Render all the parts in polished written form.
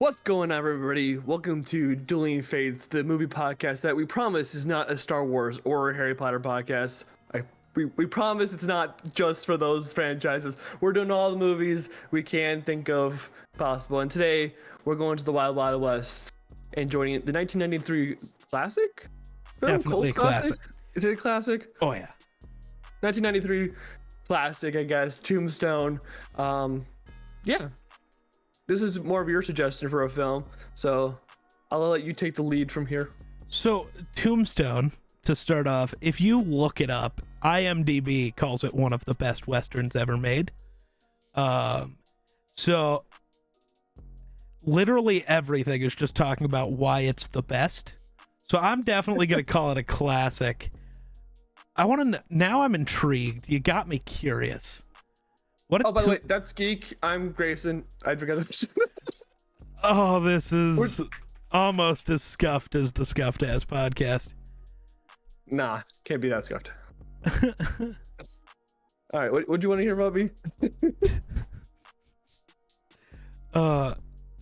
What's going on, everybody? Welcome to Dueling Fates, the movie podcast that we promise is not a Star Wars or a Harry Potter podcast. We promise it's not just for those franchises. We're doing all the movies we can think of possible. And today, we're going to the Wild Wild West and joining the 1993 classic? Definitely a classic. Is it a classic? Oh, yeah. 1993 classic, I guess. Tombstone. Yeah. This is more of your suggestion for a film, so I'll let you take the lead from here. So, Tombstone, to start off, if you look it up, IMDb calls it one of the best Westerns ever made. So, literally everything is just talking about why it's the best. So, I'm definitely going to call it a classic. I want to know, now I'm intrigued. You got me curious. Oh, by the way, that's Geek. I'm Grayson. I forgot to Oh, this is almost as scuffed as the Scuffed Ass podcast. Nah, can't be that scuffed. All right, what do you want to hear about me?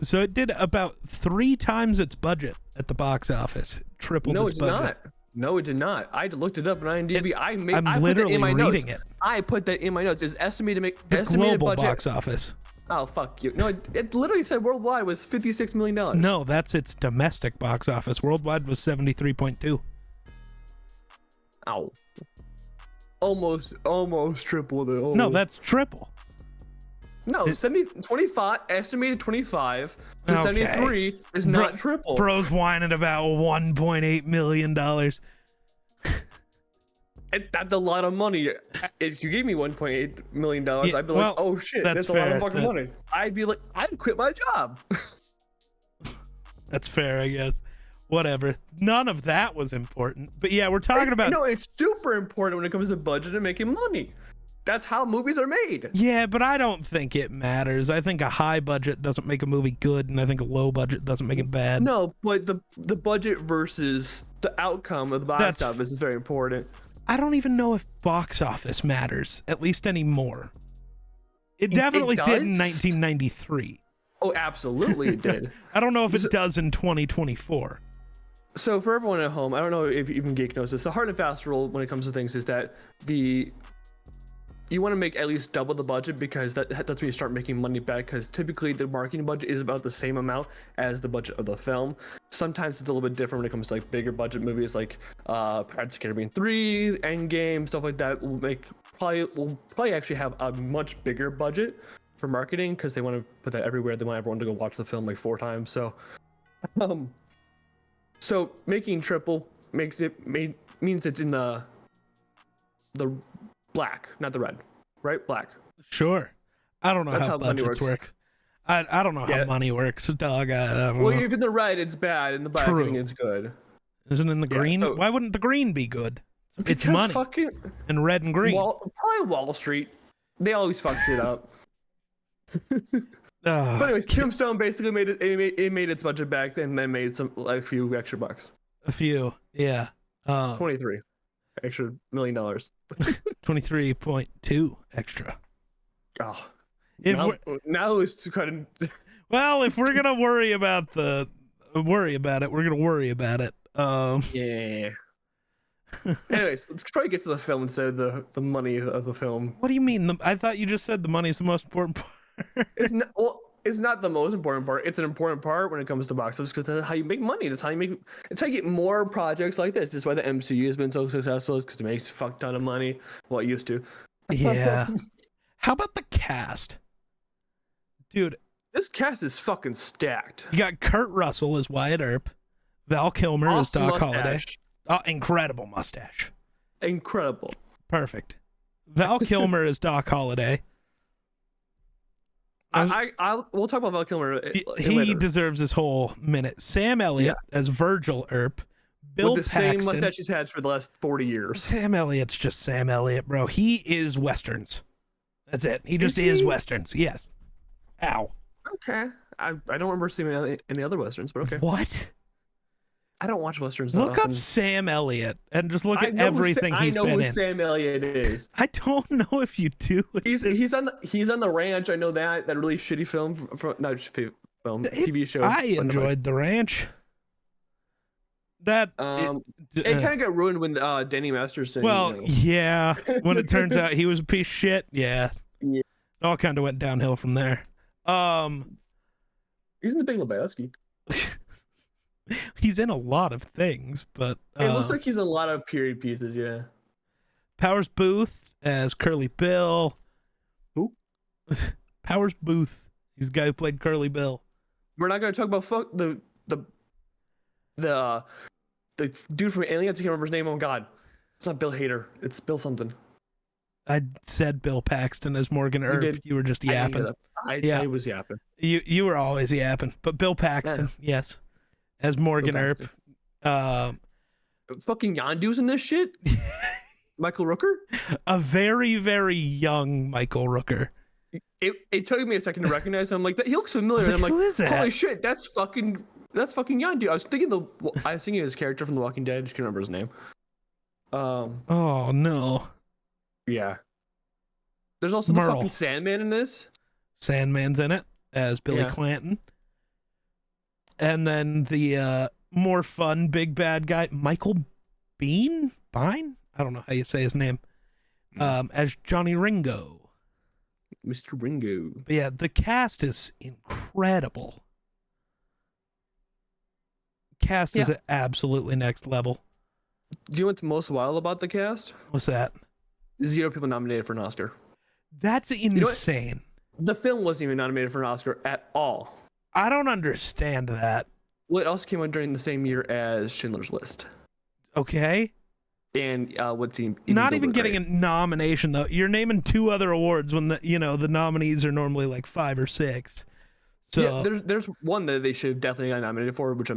So it did about 3 times its budget at the box office. Tripled its budget. No, it did not. No, it did not. I looked it up on IMDb. I'm literally reading it. I put that in my notes. It's estimated to make the estimated global budget. box office. Oh, fuck you. No, it literally said worldwide was $56 million. No, that's its domestic box office. Worldwide was 73.2. Ow. Almost triple the. No, that's triple. No, 25 estimated 25 to 73 is not triple. Bro's whining about $1.8 million. That's a lot of money. If you gave me $1.8 million, I'd be like, oh shit, that's a lot of fucking money. I'd be like, I'd quit my job. That's fair, I guess. Whatever. None of that was important. But yeah, we're talking about. No, it's super important when it comes to budget and making money. That's how movies are made. Yeah, but I don't think it matters. I think a high budget doesn't make a movie good, and I think a low budget doesn't make it bad. No, but the budget versus the outcome of the box office is very important. I don't even know if box office matters, at least anymore. It definitely did in 1993. Oh, absolutely it did. I don't know if it does in 2024. So for everyone at home, I don't know if even Geek knows this, the hard and fast rule when it comes to things is that you want to make at least double the budget, because that's when you start making money back, because typically the marketing budget is about the same amount as the budget of the film. Sometimes it's a little bit different when it comes to like bigger budget movies like Pirates of the Caribbean 3, Endgame, stuff like that will probably actually have a much bigger budget for marketing, because they want to put that everywhere. They want everyone to go watch the film like 4 times. So making triple means it's in the black, not the red, right? Black. Sure. I don't know how budgets work. I don't know how money works, dog. I don't know. Well, if in the red it's bad, in the black it's good. Isn't in the green? So, why wouldn't the green be good? It's money. And red and green. Probably Wall Street. They always fuck shit up. But anyways, Tombstone basically made its budget back and then made a few extra bucks. A few, yeah. 23 extra $1 million. 23.2 extra. Oh, now it's kind of. Well, if we're gonna worry about it, we're gonna worry about it. Yeah. Anyways, let's probably get to the film instead of the money of the film. What do you mean? I thought you just said the money is the most important part. It's not. Well, it's not the most important part. It's an important part when it comes to box office, because that's how you make money. That's how you get more projects like this. This is why the MCU has been so successful, because it makes a fuck ton of money. Well, it used to. Yeah. How about the cast? Dude. This cast is fucking stacked. You got Kurt Russell as Wyatt Earp. Val Kilmer as Doc Holliday. Oh, incredible mustache. Incredible. Perfect. Val Kilmer as Doc Holliday. We'll talk about Val Kilmer. He deserves his whole minute. Sam Elliott as Virgil Earp. Bill With the Paxton. same mustache he's had for the last 40 years. Sam Elliott's just Sam Elliott, bro. He is Westerns. That's it. He just is Westerns. Yes. Ow. Okay. I don't remember seeing any other Westerns, but okay. What? I don't watch Westerns. Look up Sam Elliott and just look at everything he's been in. I know who Sam Elliott is. I don't know if you do. He's on the ranch. I know that really shitty film from not film, TV show. I on Netflix. enjoyed The Ranch. That it kind of got ruined when Danny Masterson. well, yeah. When it turns out he was a piece of shit, yeah. Yeah. It all kind of went downhill from there. He's in The Big Lebowski. He's in a lot of things, but It looks like he's in a lot of period pieces. Yeah. Powers Booth as Curly Bill. Who? Powers Booth. He's the guy who played Curly Bill. We're not going to talk about the dude from Aliens. I can't remember his name. Oh God, it's not Bill Hader. It's Bill something. I said Bill Paxton as Morgan Earp. You were just yapping. I was yapping. You were always yapping, but Bill Paxton, yes, as Morgan Earp. Fucking Yondu's in this shit. Michael Rooker. A very, very young Michael Rooker. It took me a second to recognize him. I'm like, he looks familiar. And I'm like, who is that? Holy shit, that's fucking Yondu. I was thinking his character from The Walking Dead. I just can't remember his name. Oh no. Yeah. There's also the fucking Sandman in this. Sandman's in it as Billy Clanton. And then the more fun big bad guy, Michael Bine? I don't know how you say his name. As Johnny Ringo. Mr. Ringo. But yeah, the cast is incredible. Cast is absolutely next level. Do you know what's most wild about the cast? What's that? 0 people nominated for an Oscar. That's insane. The film wasn't even nominated for an Oscar at all. I don't understand that. Well, it also came out during the same year as Schindler's List. Okay. And what's he? Not even getting a nomination though. You're naming 2 other awards when the nominees are normally like 5 or 6. So yeah, there's one that they should have definitely got nominated for, which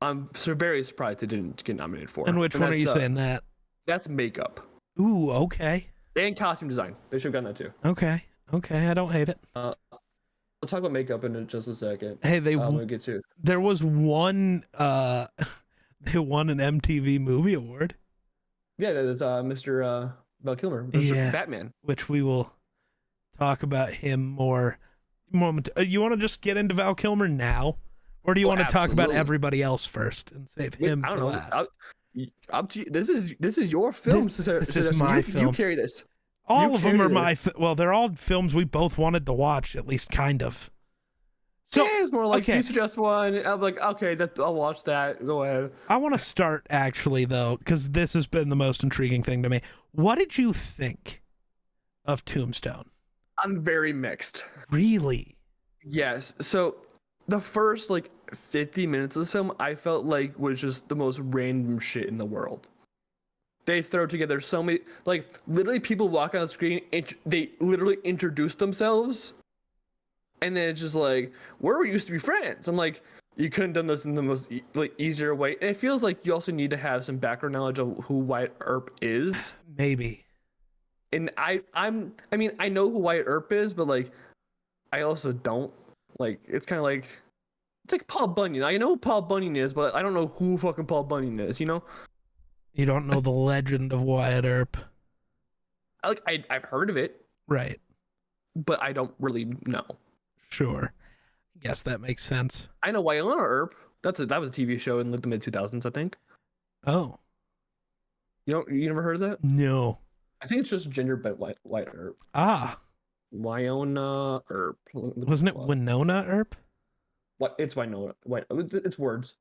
I'm very surprised they didn't get nominated for. And which one are you saying that? That's makeup. Ooh, okay. And costume design. They should have gotten that too. Okay, I don't hate it. We'll talk about makeup in just a second. Hey, we'll get to. There was one. They won an MTV Movie Award. Yeah, that's Mr. Val Kilmer, Mr. Batman. Which we will talk about him more. You want to just get into Val Kilmer now, or do you want to talk about everybody else first and save him for last? Up to you. This is your film. This is my film. You carry this. All of them are my. Well, they're all films we both wanted to watch, at least kind of. So yeah, it's more like you suggest one. I'm like, okay, I'll watch that. Go ahead. I want to start actually though, because this has been the most intriguing thing to me. What did you think of Tombstone? I'm very mixed. Really? Yes. So the first 50 minutes of this film, I felt like was just the most random shit in the world. They throw together so many, literally people walk on the screen, they literally introduce themselves. And then it's just like, where we used to be friends. I'm like, you couldn't have done this in the most easier way. And it feels like you also need to have some background knowledge of who Wyatt Earp is. Maybe. And I know who Wyatt Earp is, but I also don't. It's kind of it's like Paul Bunyan. I know who Paul Bunyan is, but I don't know who fucking Paul Bunyan is. You know? You don't know the legend of Wyatt Earp. I've heard of it. Right. But I don't really know. Sure. I guess that makes sense. I know Wynonna Earp. That was a TV show in the mid 2000s, I think. Oh. You never heard of that? No. I think it's just gender bent Wyatt Earp. Ah. Wynonna Earp. Wasn't it Winona Earp? What? It's Wynonna. It's words.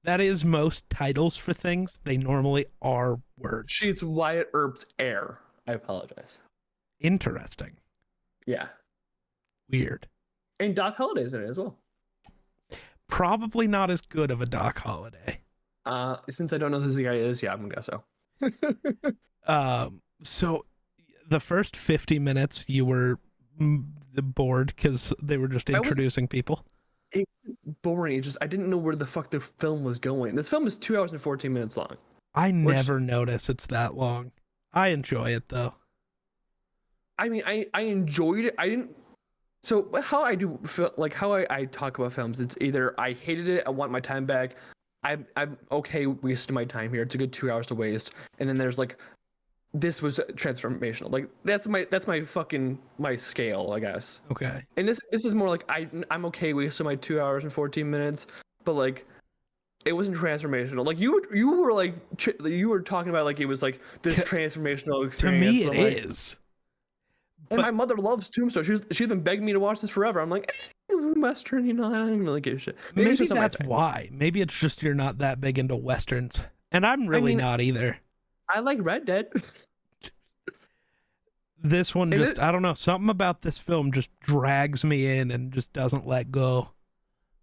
That is most titles for things. They normally are words. It's Wyatt Earp's heir. I apologize. Interesting. Yeah. Weird. And Doc Holliday's in it as well. Probably not as good of a Doc Holliday. Since I don't know who the guy is, yeah, I'm gonna guess so. So the first 50 minutes you were bored because they were just introducing people. It was boring. I didn't know where the fuck the film was going. This film is 2 hours and 14 minutes long. I never notice it's that long. I enjoy it though. I mean, I enjoyed it. I didn't. So how I do feel how I talk about films, it's either I hated it, I want my time back, I'm okay wasting my time here. It's a good 2 hours to waste. And then there's this was transformational. Like that's my fucking my scale, I guess. Okay. And this is more like I'm okay wasting my 2 hours and 14 minutes, but like it wasn't transformational. Like you were like you were talking about like it was like this transformational experience. To me, it like, is. And But my mother loves Tombstone. She's been begging me to watch this forever. I'm like, Western, I don't even really give a shit. maybe that's why. Maybe it's just you're not that big into Westerns. And I'm really not either. I like Red Dead. This one just, I don't know, something about this film just drags me in and just doesn't let go.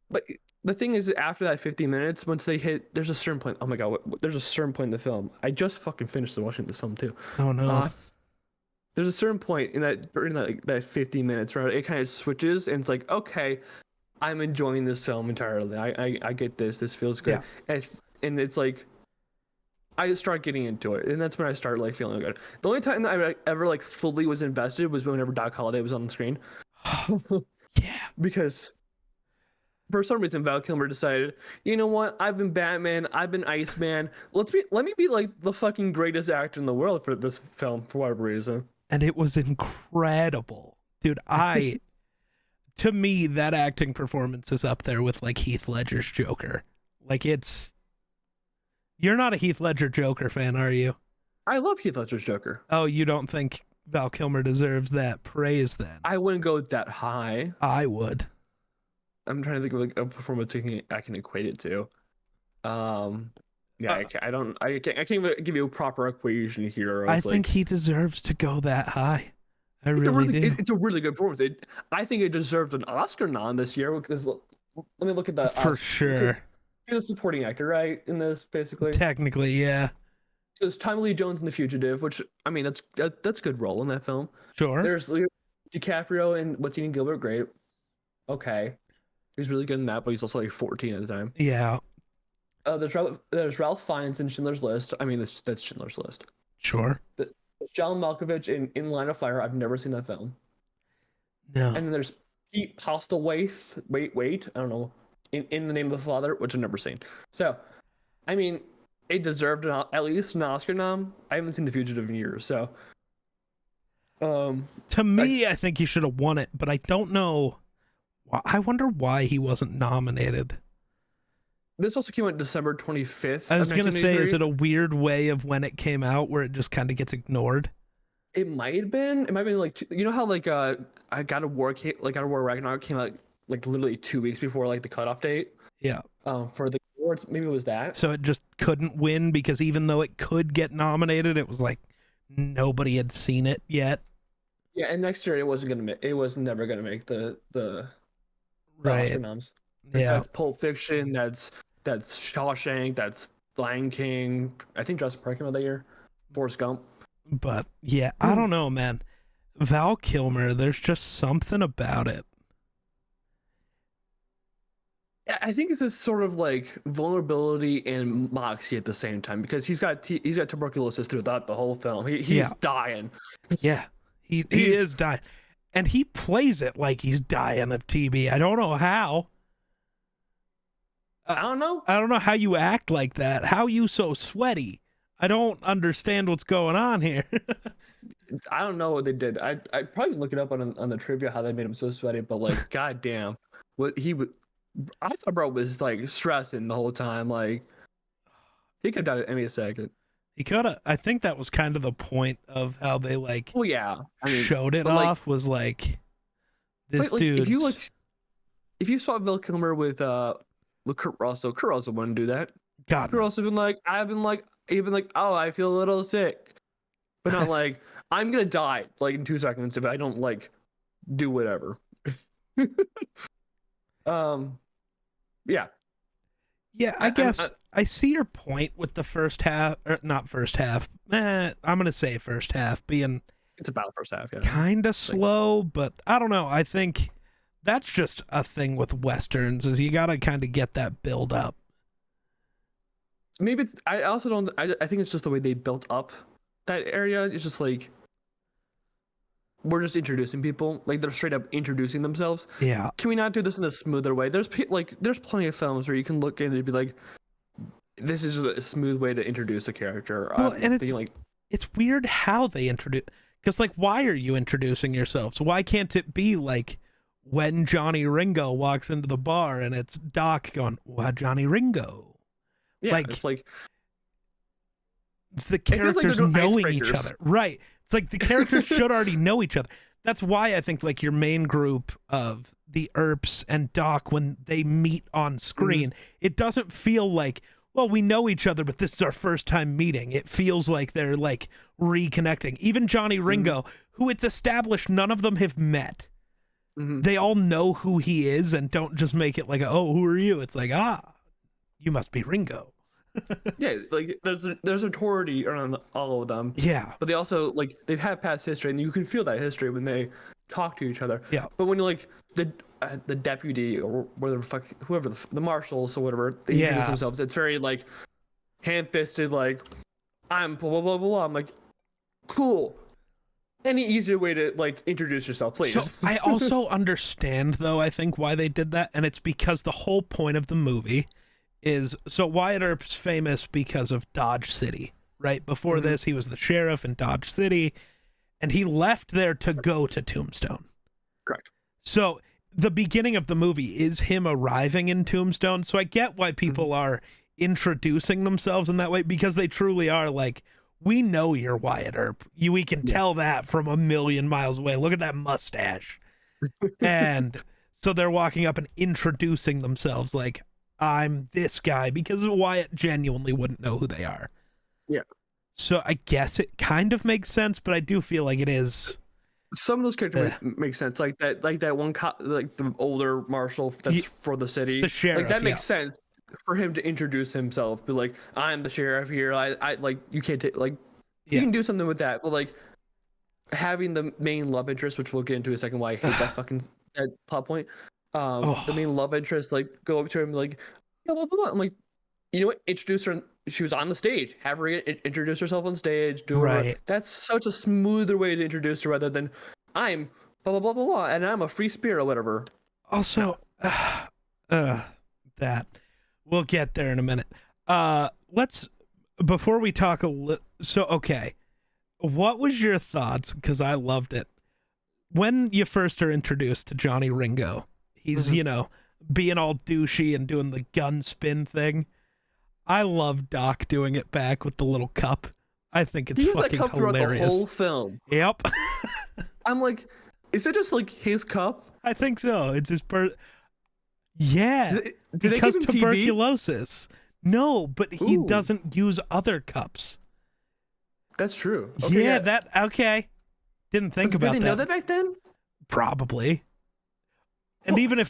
But the thing is, after that 50 minutes, once they hit, there's a certain point. Oh my god, there's a certain point in the film. I just fucking finished watching this film too. Oh no. There's a certain point in that 50 minutes, right? It kind of switches, and it's like, okay, I'm enjoying this film entirely. I get this. This feels good. Yeah. And it's like, I start getting into it, and that's when I start like feeling good. The only time that I ever like fully was invested was whenever Doc Holliday was on the screen. Yeah. Because for some reason Val Kilmer decided, you know what? I've been Batman. I've been Iceman. Let me be like the fucking greatest actor in the world for this film for whatever reason. And it was incredible, dude. To me, that acting performance is up there with like Heath Ledger's Joker. Like you're not a Heath Ledger Joker fan, are you? I love Heath Ledger's Joker. Oh, you don't think Val Kilmer deserves that praise then? I wouldn't go that high. I would. I'm trying to think of like a performance I can equate it to. Yeah, I can't even give you a proper equation here. I think he deserves to go that high. I really do. It's a really good performance. I think it deserved an Oscar nom this year because let me look at that. For sure. He's a supporting actor, right? In this, basically. Technically, yeah. There's Tommy Lee Jones in The Fugitive, which I mean that's a good role in that film. Sure. There's Leo DiCaprio and What's Eating Gilbert Grape. Okay, he's really good in that, but he's also like 14 at the time. Yeah. There's Ralph Fiennes in Schindler's List. I mean, that's Schindler's List. Sure. John Malkovich in Line of Fire. I've never seen that film. No. And then there's Pete Postlethwaite. Wait, I don't know. In the Name of the Father, which I've never seen. So, I mean, it deserved at least an Oscar nom. I haven't seen The Fugitive in years, so. To me, I think he should have won it, but I don't know. I wonder why he wasn't nominated. This also came out December 25th. I was going to say, is it a weird way of when it came out where it just kind of gets ignored? It might have been. It might have been like, you know how like God of War Ragnarok came out like literally 2 weeks before like the cutoff date? Yeah. For the awards, maybe it was that. So it just couldn't win because even though it could get nominated, it was like nobody had seen it yet. Yeah, and next year it was never gonna make the Oscar noms. Yeah. That's Pulp Fiction, that's Shawshank, that's Lion King. I think Jurassic Park came out that year. Forrest Gump. But yeah, I don't know, man. Val Kilmer, there's just something about it. I think it's this sort of like vulnerability and moxie at the same time because he's got tuberculosis throughout the whole film. He's dying. Yeah, he is dying, and he plays it like he's dying of TB. I don't know how. I don't know. I don't know how you act like that. How you so sweaty? I don't understand what's going on here. I don't know what they did. I'd probably look it up on the trivia how they made him so sweaty, but like, goddamn, what he would. I thought bro was like stressing the whole time. Like he could have died at any second. He could have. I think that was kind of the point of how they like. Well, yeah, showed it off was like this dude. If you saw Val Kilmer with Kurt Russell wouldn't do that. God, Kurt Russell been like, oh, I feel a little sick, but not like I'm gonna die like in 2 seconds if I don't like do whatever. Yeah, I guess I see your point with the first half, or not first half. I'm gonna say first half being it's about first half, yeah. Kind of slow, but I don't know. I think that's just a thing with westerns is you gotta kind of get that build up. Maybe I also don't. I think it's just the way they built up that area. It's just like we're just introducing people, like they're straight up introducing themselves. Yeah. Can we not do this in a smoother way? There's plenty of films where you can look in and be like, this is a smooth way to introduce a character. Well, and it's like it's weird how they introduce, because like, why are you introducing yourselves? Why can't it be like when Johnny Ringo walks into the bar and it's Doc going, "Wow, Johnny Ringo." Yeah, Like, it's like the it feels like they're characters doing knowing each icebreakers. other. Right. It's like the characters should already know each other. That's why I think like your main group of the Earps and Doc, when they meet on screen, it doesn't feel like, well, we know each other, but this is our first time meeting. It feels like they're like reconnecting. Even Johnny Ringo, who it's established none of them have met. They all know who he is and don't just make it like, oh, who are you? It's like, you must be Ringo. Yeah, like there's authority around all of them. Yeah. But they also like they've had past history, and you can feel that history when they talk to each other. Yeah. But when you like the deputy or whatever whoever the marshals or whatever they introduce themselves, it's very like ham-fisted. Like I'm blah blah blah blah. I'm like, cool. Any easier way to like introduce yourself, please? So I also understand though. I think why they did that, and it's because the whole point of the movie is, so Wyatt Earp's famous because of Dodge City, right? Before this, he was the sheriff in Dodge City, and he left there to go to Tombstone. Correct. So the beginning of the movie is him arriving in Tombstone. So I get why people are introducing themselves in that way, because they truly are like, we know you're Wyatt Earp. We can tell that from a million miles away. Look at that mustache. And so they're walking up and introducing themselves like, I'm this guy, because Wyatt genuinely wouldn't know who they are. Yeah. So I guess it kind of makes sense, but I do feel like it is. Some of those characters make sense, like that one cop, like the older marshal that's for the city, the sheriff. Like that makes sense for him to introduce himself, be like, I'm the sheriff here. I like you can't take like you can do something with that, but like having the main love interest, which we'll get into in a second, why I hate that fucking that plot point. The main love interest like go up to him like blah blah blah. I'm like, you know what? Introduce her. She was on the stage. Have her introduce herself on stage. Do her. That's such a smoother way to introduce her rather than I'm blah blah blah blah blah and I'm a free spirit or whatever. Also, that we'll get there in a minute. Let's before we talk a little. So okay, what was your thoughts? Because I loved it when you first are introduced to Johnny Ringo. He's you know, being all douchey and doing the gun spin thing. I love Doc doing it back with the little cup. I think it's fucking that cup hilarious. Throughout the whole film. Yep. I'm like, is it just like his cup? I think so. It's his Yeah. Did because they give him tuberculosis. No, but he doesn't use other cups. That's true. Okay, yeah, that okay. Didn't think about that. Did they know that back then? Probably. And even if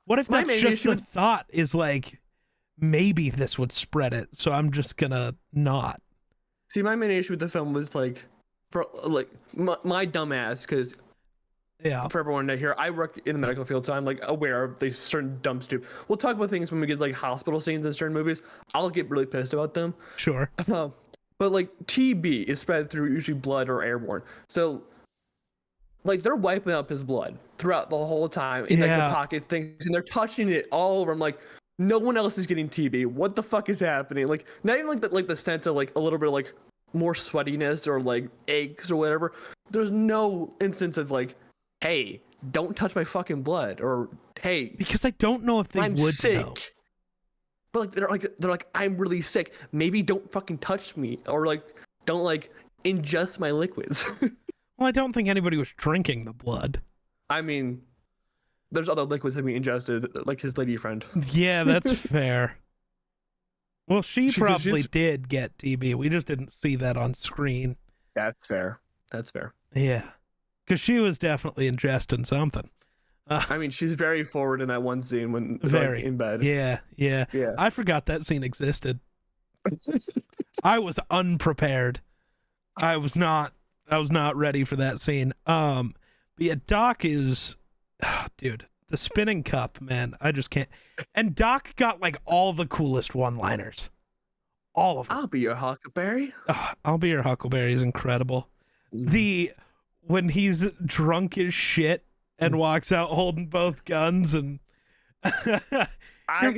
what if that's just the thought is like, maybe this would spread it, so I'm just gonna not. See, my main issue with the film was like, for like my dumb ass, because for everyone to hear, I work in the medical field, so I'm like aware of these certain dumb stupid. We'll talk about things when we get like hospital scenes in certain movies. I'll get really pissed about them. Sure. But like TB is spread through usually blood or airborne, so like they're wiping up his blood throughout the whole time in like the pocket things, and they're touching it all over. I'm like, no one else is getting TB. What the fuck is happening? Like, not even like the sense of like a little bit of, like more sweatiness or like aches or whatever. There's no instance of like, hey, don't touch my fucking blood, or hey, because I don't know if they I'm would sick. know. But like they're like I'm really sick. Maybe don't fucking touch me, or like don't like ingest my liquids. Well, I don't think anybody was drinking the blood. I mean, there's other liquids that we ingested, like his lady friend. Yeah, that's fair. Well, she probably did get TB. We just didn't see that on screen. That's fair. That's fair. Yeah, because she was definitely ingesting something. I mean, she's very forward in that one scene when like, in bed. Yeah. I forgot that scene existed. I was unprepared. I was not ready for that scene. But yeah, Doc is, dude, the spinning cup, man. I just can't. And Doc got like all the coolest one-liners. All of them. I'll be your Huckleberry. I'll be your Huckleberry is incredible. When he's drunk as shit and walks out holding both guns, and you're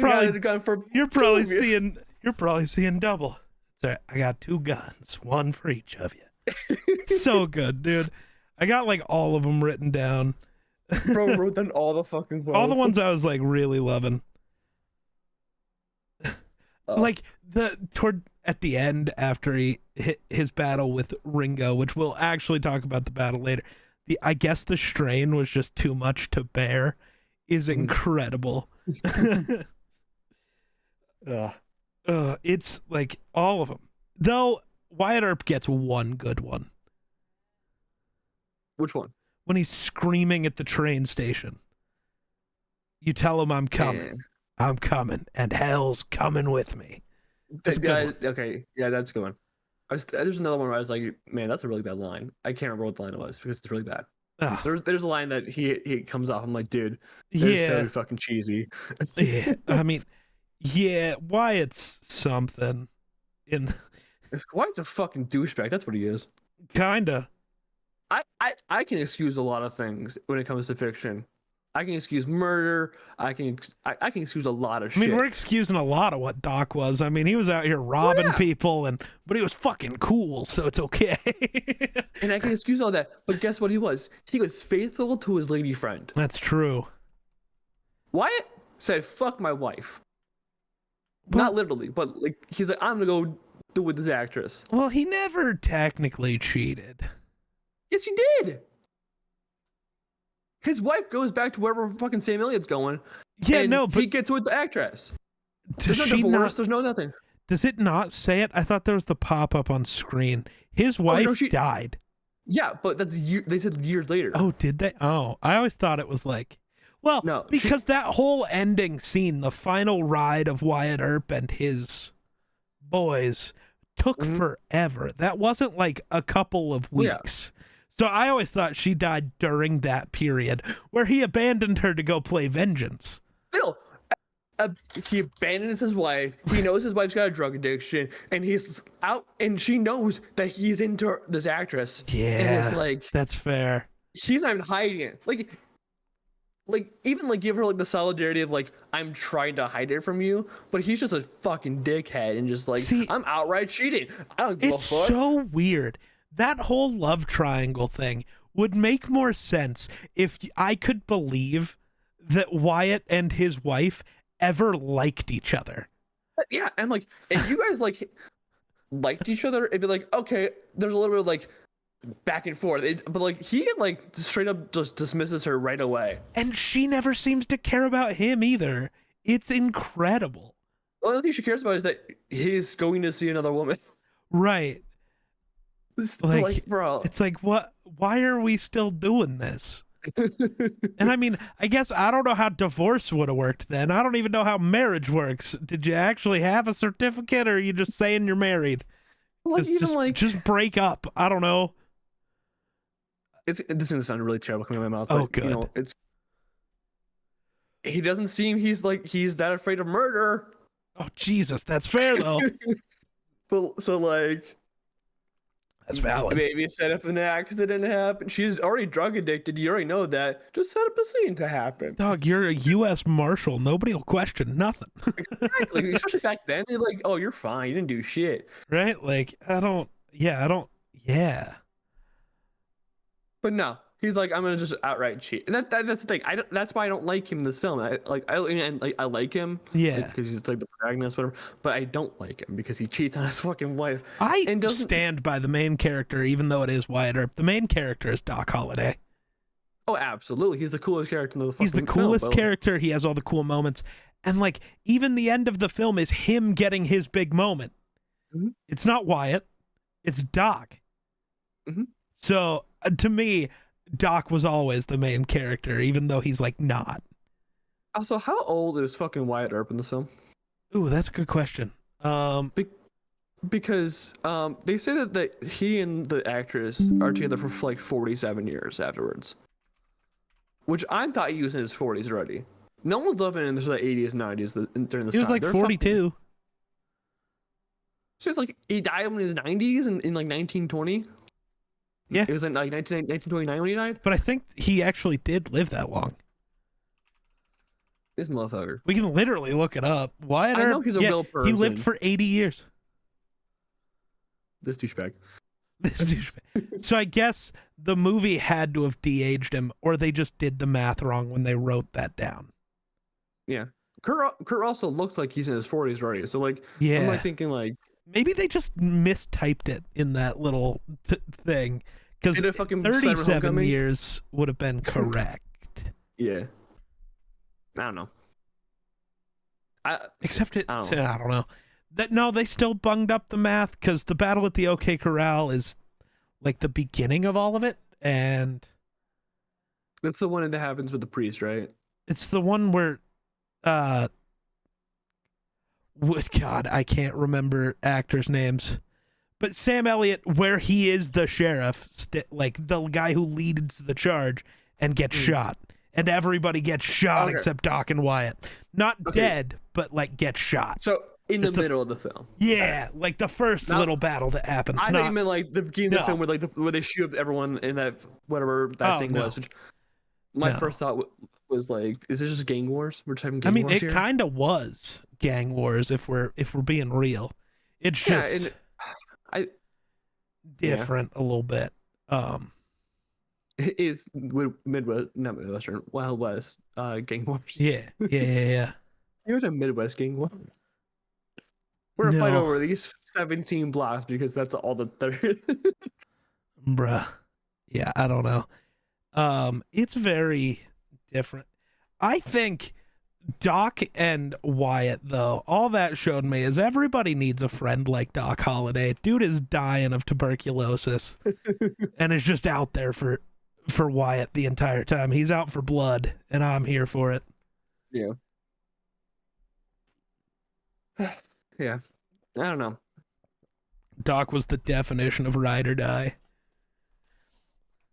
probably seeing double. So I got 2 guns, one for each of you. So good, dude. I got like all of them written down. Bro wrote down all the fucking quotes. All the ones I was like really loving. Like at the end after he hit his battle with Ringo, which we'll actually talk about the battle later. I guess the strain was just too much to bear is incredible. It's like all of them. Though Wyatt Earp gets one good one. Which one? When he's screaming at the train station. You tell him I'm coming. Man. I'm coming, and hell's coming with me. Okay, yeah, that's a good one. There's another one where I was like, man, that's a really bad line. I can't remember what the line was because it's really bad. There's a line that he comes off. I'm like, dude, that's so fucking cheesy. Yeah, I mean, yeah, Wyatt's something. Wyatt's a fucking douchebag. That's what he is. Kinda. I can excuse a lot of things when it comes to fiction. I can excuse murder. I can excuse a lot of shit. I mean, we're excusing a lot of what Doc was. I mean, he was out here robbing people, but he was fucking cool, so it's okay. And I can excuse all that. But guess what he was? He was faithful to his lady friend. That's true. Wyatt said, fuck my wife. Well, not literally, but like he's like, I'm gonna go do with this actress. Well, he never technically cheated. Yes, he did. His wife goes back to wherever fucking Sam Elliott's going. Yeah, no, but he gets with the actress. There's no divorce. There's no nothing. Does it not say it? I thought there was the pop-up on screen. His wife died. Yeah, but they said years later. Oh, did they? Oh, I always thought it was like, well, no, because that whole ending scene, the final ride of Wyatt Earp and his boys took forever. That wasn't like a couple of weeks. Yeah. So I always thought she died during that period where he abandoned her to go play vengeance. Bill, he abandons his wife. He knows his wife's got a drug addiction, and he's out, and she knows that he's into this actress. Yeah, and it's like that's fair. He's not even hiding it. Like even like give her like the solidarity of like I'm trying to hide it from you, but he's just a fucking dickhead and just like I'm outright cheating. I don't give a fuck. It's so weird. That whole love triangle thing would make more sense if I could believe that Wyatt and his wife ever liked each other. Yeah, and like if you guys like liked each other, it'd be like, okay, there's a little bit of like back and forth. But like he like straight up just dismisses her right away. And she never seems to care about him either. It's incredible. The only thing she cares about is that he's going to see another woman. Right. Like, bro, it's like, what? Why are we still doing this? And I mean, I guess I don't know how divorce would have worked then. I don't even know how marriage works. Did you actually have a certificate, or are you just saying you're married? Like, just break up. I don't know. This is gonna sound really terrible coming out of my mouth. Oh, but, good. You know, he doesn't seem he's that afraid of murder. Oh Jesus, that's fair though. But so like. That's valid. Maybe set up an accident to happen. She's already drug addicted. You already know that. Just set up a scene to happen. Dog, you're a U.S. Marshal. Nobody will question nothing. Exactly. Especially back then, they're like, "Oh, you're fine. You didn't do shit." Right? Like, I don't. Yeah. But no, he's like, I'm gonna just outright cheat, and that's the thing. That's why I don't like him in this film. I like him. Yeah. Because he's like the protagonist, whatever. But I don't like him because he cheats on his fucking wife. I stand by the main character, even though it is Wyatt Earp. The main character is Doc Holliday. Oh, absolutely. He's the coolest character in the fucking film. He's the coolest character. He has all the cool moments, and like even the end of the film is him getting his big moment. Mm-hmm. It's not Wyatt. It's Doc. Mm-hmm. So to me, Doc was always the main character, even though he's like not. Also, how old is fucking Wyatt Earp in this film? Ooh, that's a good question. Because they say that he and the actress are together for like 47 years afterwards. Which I thought he was in his 40s already. No one's living in the 80s and 90s during this time. He was like 42. So it's like he died in his 90s in like 1920. Yeah. It was in like 1929 when he died. But I think he actually did live that long. This motherfucker. We can literally look it up. Wyatt Earp, I know he's a real person. He lived for 80 years. this douchebag. So I guess the movie had to have de-aged him, or they just did the math wrong when they wrote that down. Yeah, Kurt also looked like he's in his 40s already. So like, Yeah, I'm like thinking like maybe they just mistyped it in that little thing, because did it fucking 37 years would have been correct. Yeah, I don't know. Except I don't know. No, they still bunged up the math because the battle at the OK Corral is like the beginning of all of it, and that's the one that happens with the priest, right? it's the one where, God, I can't remember actors' names, but Sam Elliott, where he is the sheriff, like the guy who leads the charge and gets shot, and everybody gets shot except Doc and Wyatt. Not dead, but like get shot. So in the middle of the film. Yeah, like the first little battle that happens. I thought you meant like the beginning of the film where they shoot up everyone in that whatever that thing was. My first thought was like, is this just gang wars? We're typing gang wars here? It kind of was gang wars if we're being real. It's just different a little bit. It is Midwest, not Midwestern, Wild West gang wars. Yeah. You're a Midwest gang war. We're gonna fight over these 17 blocks because that's all that there is. Bruh. Yeah, I don't know. It's very different. I think Doc and Wyatt, though, all that showed me is everybody needs a friend like Doc Holliday. Dude is dying of tuberculosis and is just out there for Wyatt the entire time. He's out for blood, and I'm here for it. Yeah. Yeah. I don't know. Doc was the definition of ride or die.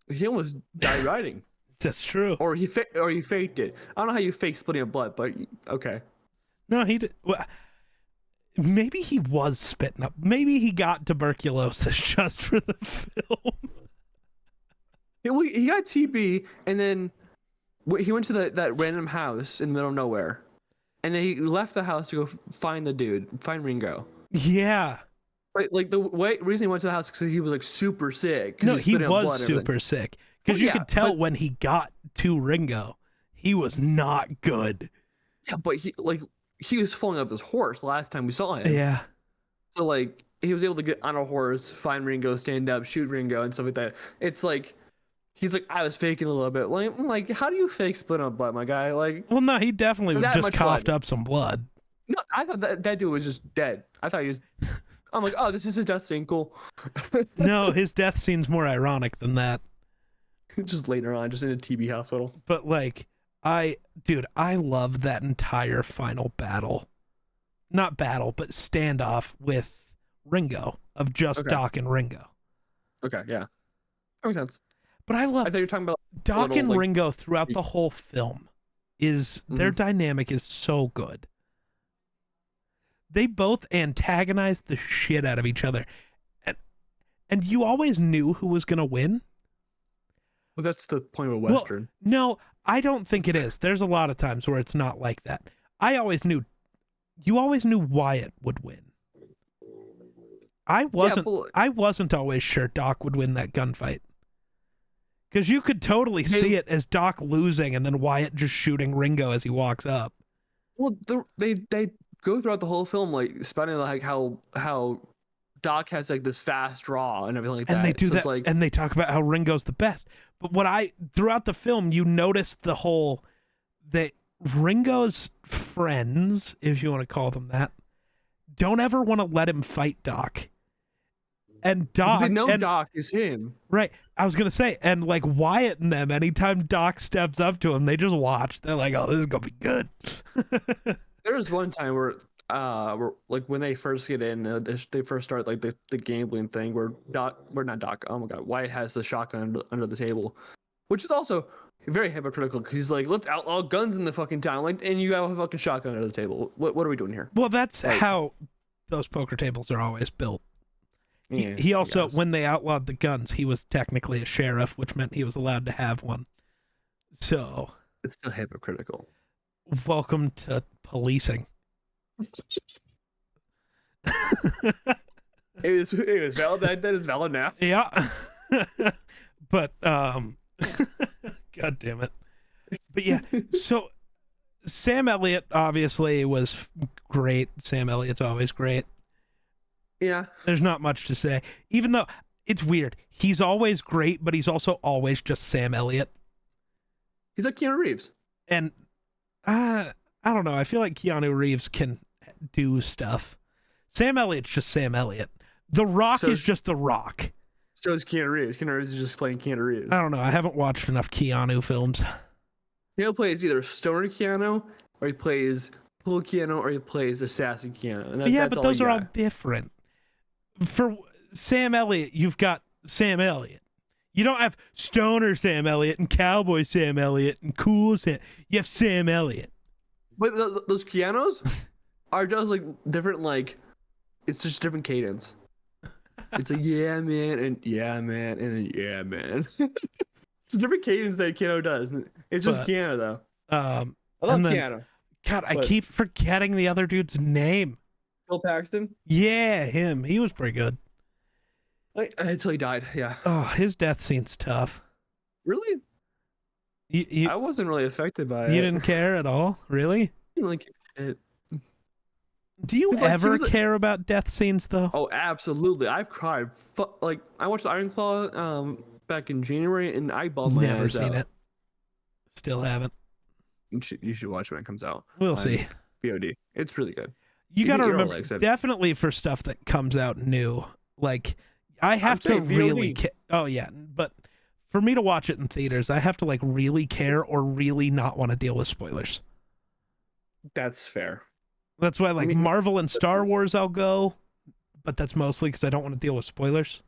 He almost died riding. That's true. Or he faked it. I don't know how you fake splitting a blood, but okay. No, he did. Well, maybe he was spitting up. Maybe he got tuberculosis just for the film. He got TB, and then he went to that random house in the middle of nowhere, and then he left the house to go find the dude, find Ringo. Yeah. Like the reason he went to the house because he was like super sick. No, he was super sick because you could tell when he got to Ringo, he was not good. Yeah, but he was falling off his horse last time we saw him. Yeah. So like he was able to get on a horse, find Ringo, stand up, shoot Ringo, and stuff like that. It's like he's like, I was faking a little bit. Like how do you fake split on blood, my guy? Like, well, no, he definitely just coughed up some blood. No, I thought that dude was just dead. I thought he was. I'm like, oh, this is his death scene, cool. No, his death scene's more ironic than that. Just later on, just in a TB hospital. But like, I love that entire final battle. Not battle, but standoff with Ringo, of just Doc and Ringo. Okay, yeah. That makes sense. But I thought you were talking about Doc and Ringo throughout the whole film their dynamic is so good. They both antagonize the shit out of each other. And you always knew who was going to win. Well, that's the point of a Western. Well, no, I don't think it is. There's a lot of times where it's not like that. You always knew Wyatt would win. I wasn't always sure Doc would win that gunfight. Because you could totally see it as Doc losing and then Wyatt just shooting Ringo as he walks up. Well, they go throughout the whole film like spouting like how Doc has like this fast draw and everything like that. And they do that, and they talk about how Ringo's the best. But throughout the film, you notice that Ringo's friends, if you want to call them that, don't ever want to let him fight Doc. And Doc, they know Doc is him. Right. I was gonna say, and like Wyatt and them, anytime Doc steps up to him, they just watch. They're like, "Oh, this is gonna be good." There was one time where like when they first get in, they first start like the gambling thing where Wyatt has the shotgun under the table, which is also very hypocritical because he's like, let's outlaw guns in the fucking town, like, and you have a fucking shotgun under the table. What are we doing here? Well, that's how those poker tables are always built. He also, when they outlawed the guns, he was technically a sheriff, which meant he was allowed to have one. So it's still hypocritical. Welcome to policing. It was valid back then. It's valid now. Yeah. But God damn it. But yeah, so Sam Elliott obviously was great. Sam Elliott's always great. Yeah. There's not much to say. Even though it's weird. He's always great, but he's also always just Sam Elliott. He's like Keanu Reeves. And I don't know. I feel like Keanu Reeves can do stuff. Sam Elliott's just Sam Elliott. The Rock is just The Rock. So is Keanu Reeves. Keanu Reeves is just playing Keanu Reeves. I don't know. I haven't watched enough Keanu films. Keanu plays either stoner Keanu, or he plays cool Keanu, or he plays assassin Keanu. And yeah, but those are all different. For Sam Elliott, you've got Sam Elliott. You don't have stoner Sam Elliott and cowboy Sam Elliott and cool Sam. You have Sam Elliott. But those Keanu's are just like different. Like it's just different cadence. It's like yeah man and yeah man and then yeah man. It's different cadence that Keanu does. It's just Keanu though. I love Keanu. God, I keep forgetting the other dude's name. Bill Paxton. Yeah, him. He was pretty good. Until he died. Yeah. Oh, his death scene's tough. Really? I wasn't really affected by it. You didn't care at all, really? I didn't really give a shit. Do you ever care about death scenes though? Oh, absolutely. I've cried. Like I watched Iron Claw back in January, and I bawled my eyes out. Never seen it. Still haven't. You should watch it when it comes out. We'll see. VOD. It's really good. You got to remember, definitely for stuff that comes out new. Like I have to really. Oh yeah, but for me to watch it in theaters, I have to like really care or really not want to deal with spoilers. That's fair. That's why, like Marvel and Star Wars, I'll go, but that's mostly because I don't want to deal with spoilers.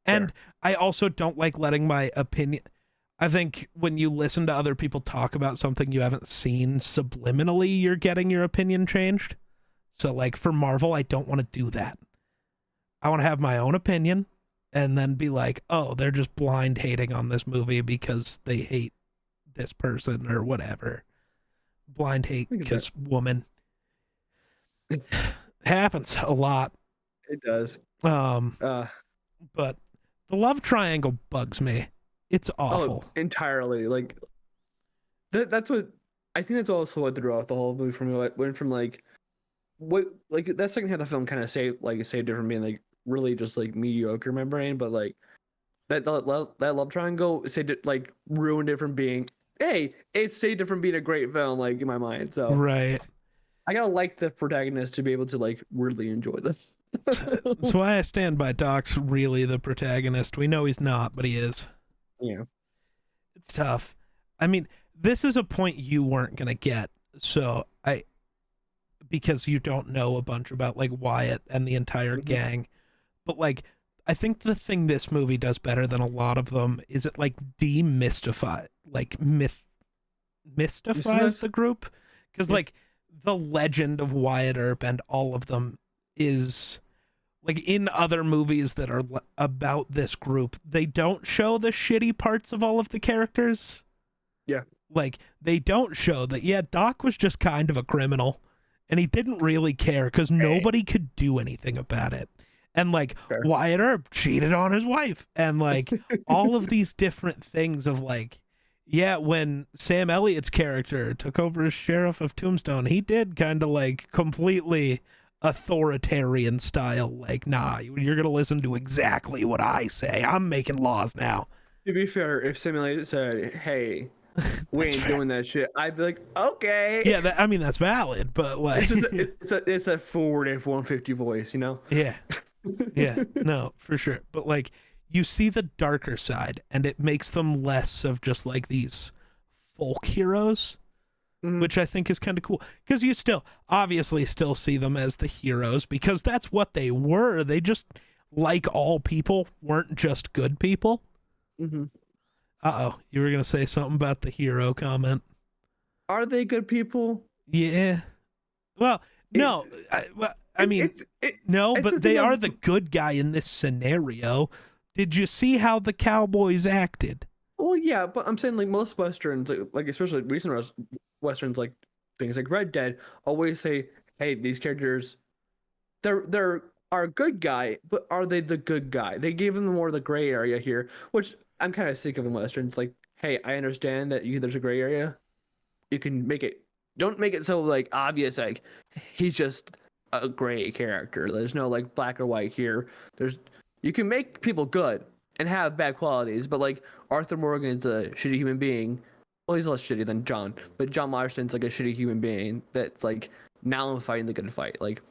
And I also don't like letting my opinion. I think when you listen to other people talk about something you haven't seen, subliminally, you're getting your opinion changed. So, like for Marvel, I don't want to do that. I want to have my own opinion, and then be like, "Oh, they're just blind hating on this movie because they hate this person or whatever." Blind hate because woman. It happens a lot. It does. But the love triangle bugs me. It's awful. Oh, entirely. Like that's what I think. That's also what threw off the whole movie for me. It went from like what like that second half of the film kind of saved it from being like really just like mediocre in my brain, but like that love triangle saved it, like ruined it from being it saved it from being a great film like in my mind. So right. I gotta like the protagonist to be able to like really enjoy this. That's why I stand by Doc's really the protagonist. We know he's not, but he is. Yeah. It's tough. I mean, this is a point you weren't gonna get, so because you don't know a bunch about like Wyatt and the entire gang. But like I think the thing this movie does better than a lot of them is it like demystifies mystifies the group. Because like the legend of Wyatt Earp and all of them is like in other movies that are about this group, they don't show the shitty parts of all of the characters. Yeah. Like they don't show that, yeah, Doc was just kind of a criminal and he didn't really care because nobody could do anything about it. And like Wyatt Earp cheated on his wife and like all of these different things of like, yeah, when Sam Elliott's character took over as sheriff of Tombstone, he did kind of like completely authoritarian style, like, nah, you're going to listen to exactly what I say. I'm making laws now. To be fair, if Sam Elliott said, hey, we ain't doing that shit, I'd be like, okay. Yeah, I mean, that's valid, but like... it's a forward F-150 voice, you know? Yeah. Yeah, no, for sure. But like, you see the darker side, and it makes them less of just like these folk heroes, which I think is kind of cool. Because you obviously still see them as the heroes, because that's what they were. They just, like all people, weren't just good people. Uh-oh, you were going to say something about the hero comment. Are they good people? Yeah. Well, no, I mean, no, but they are the good guy in this scenario. Did you see how the cowboys acted? Well, yeah, but I'm saying like most westerns, like especially recent westerns, like things like Red Dead, always say, "Hey, these characters, they're are a good guy, but are they the good guy? They gave him more of the gray area here, which I'm kind of sick of in westerns. Like, hey, I understand that there's a gray area. You can make it. Don't make it so like obvious. Like he's just a gray character. There's no like black or white here. There's you can make people good and have bad qualities, but like Arthur Morgan is a shitty human being. Well, he's less shitty than John, but John Marston's like a shitty human being that's like now I'm fighting the good fight. Like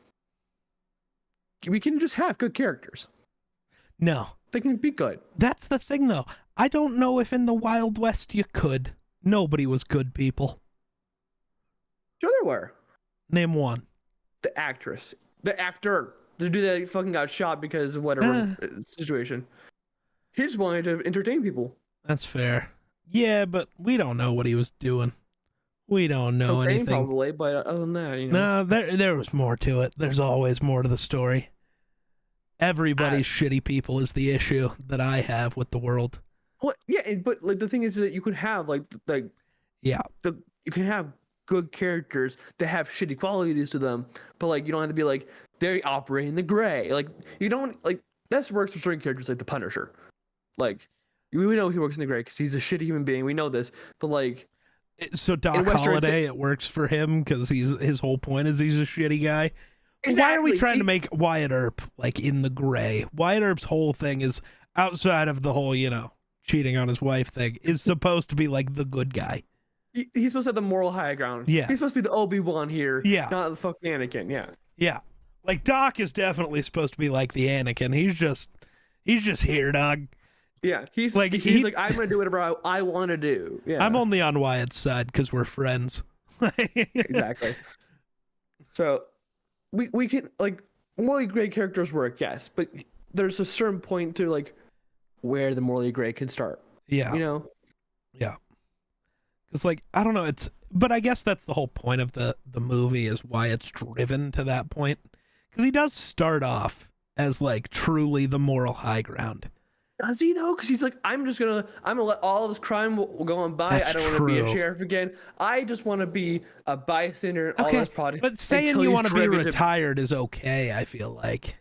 we can just have good characters. No. They can be good. That's the thing, though. I don't know if in the Wild West you could. Nobody was good people. Sure there were. Name one. The actress. The actor. The dude that fucking got shot because of whatever situation. He just wanted to entertain people. That's fair. Yeah, but we don't know what he was doing. We don't know anything. Probably, but other than that, you know. No, there was more to it. There's always more to the story. Everybody's shitty people is the issue that I have with the world. Well, yeah, but like the thing is that you could have you can have good characters that have shitty qualities to them, but like you don't have to be like they operate in the gray. Like you don't like this works for certain characters like the Punisher. Like we know he works in the gray because he's a shitty human being. We know this, but like. So Doc Holliday, it works for him because his whole point is he's a shitty guy. Exactly. Why are we trying to make Wyatt Earp like in the gray? Wyatt Earp's whole thing is outside of the whole, cheating on his wife thing, is supposed to be like the good guy. He's supposed to have the moral high ground. Yeah. He's supposed to be the Obi-Wan here. Yeah. Not the fucking Anakin. Yeah. Yeah. Like Doc is definitely supposed to be like the Anakin. He's just here, dog. Yeah, he's like I'm gonna do whatever I want to do. Yeah, I'm only on Wyatt's side because we're friends. Exactly. So we can like morally gray characters work, yes, but there's a certain point to like where the morally gray can start. Yeah, Yeah, because like I don't know, but I guess that's the whole point of the movie is why it's driven to that point because he does start off as like truly the moral high ground. Does he though? Because he's like, I'm gonna let all this crime go on by. That's I don't want to be a sheriff again. I just want to be a bystander in all this project. But saying you want to be retired is okay, I feel like.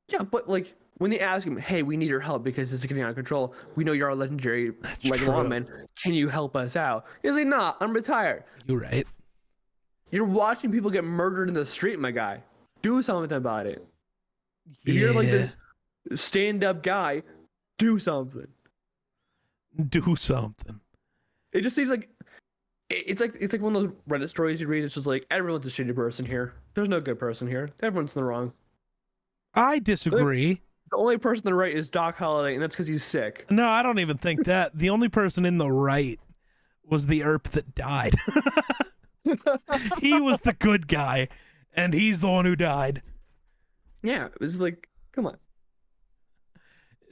Yeah, but like when they ask him, hey, we need your help because this is getting out of control. We know you're a legendary lawman. Can you help us out? He's like, nah, I'm retired. You're right. You're watching people get murdered in the street, my guy. Do something about it. If you're like this stand-up guy, do something. Do something. It just seems like it's like one of those Reddit stories you read. It's just like everyone's a shitty person here. There's no good person here. Everyone's in the wrong. I disagree. The only person in the right is Doc Holliday, and that's because he's sick. No, I don't even think that. The only person in the right was the Earp that died. He was the good guy, and he's the one who died. Yeah, it was like, come on.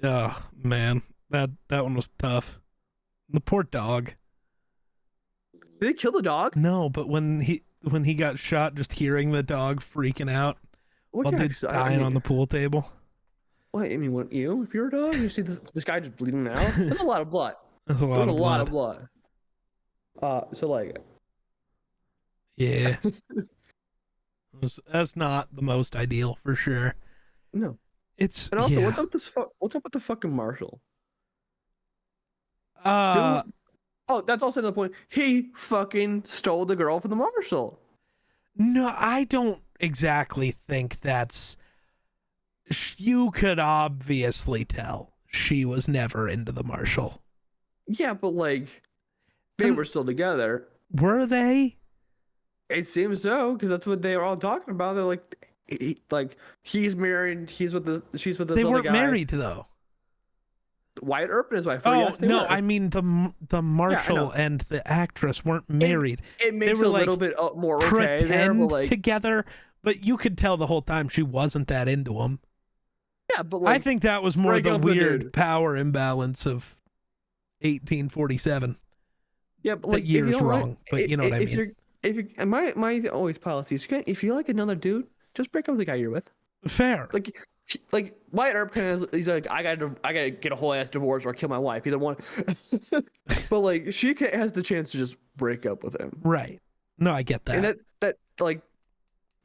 Oh man, that one was tough. The poor dog. Did they kill the dog? No, but when he got shot, just hearing the dog freaking out while dude's dying on the pool table. What? I mean, wouldn't you? If you're a dog, you see this guy just bleeding out. That's a lot of blood. That's a lot of blood. So like. Yeah. That's not the most ideal for sure. No. And also, what's up with the fucking marshal? Oh, that's also another point. He fucking stole the girl from the marshal. No, I don't exactly think that's. You could obviously tell she was never into the marshal. Yeah, but like, they were still together. Were they? It seems so, because that's what they were all talking about. They're like, he's married. She's with this other guy. They weren't married though. Wyatt Earp and his wife. Oh yes, no, I mean the marshal and the actress weren't married. It makes they were a little bit more okay pretend there, but like, together, but you could tell the whole time she wasn't that into him. Yeah, but like, I think that was more the weird power imbalance of 1847. Yeah, but like, the year's wrong, but you know what I mean. If you my always policy is, if you like another dude, just break up with the guy you're with. Fair. Like Wyatt Earp kind of, he's like, I gotta get a whole ass divorce or kill my wife, either one. But like, she has the chance to just break up with him. Right. No, I get that. And that like,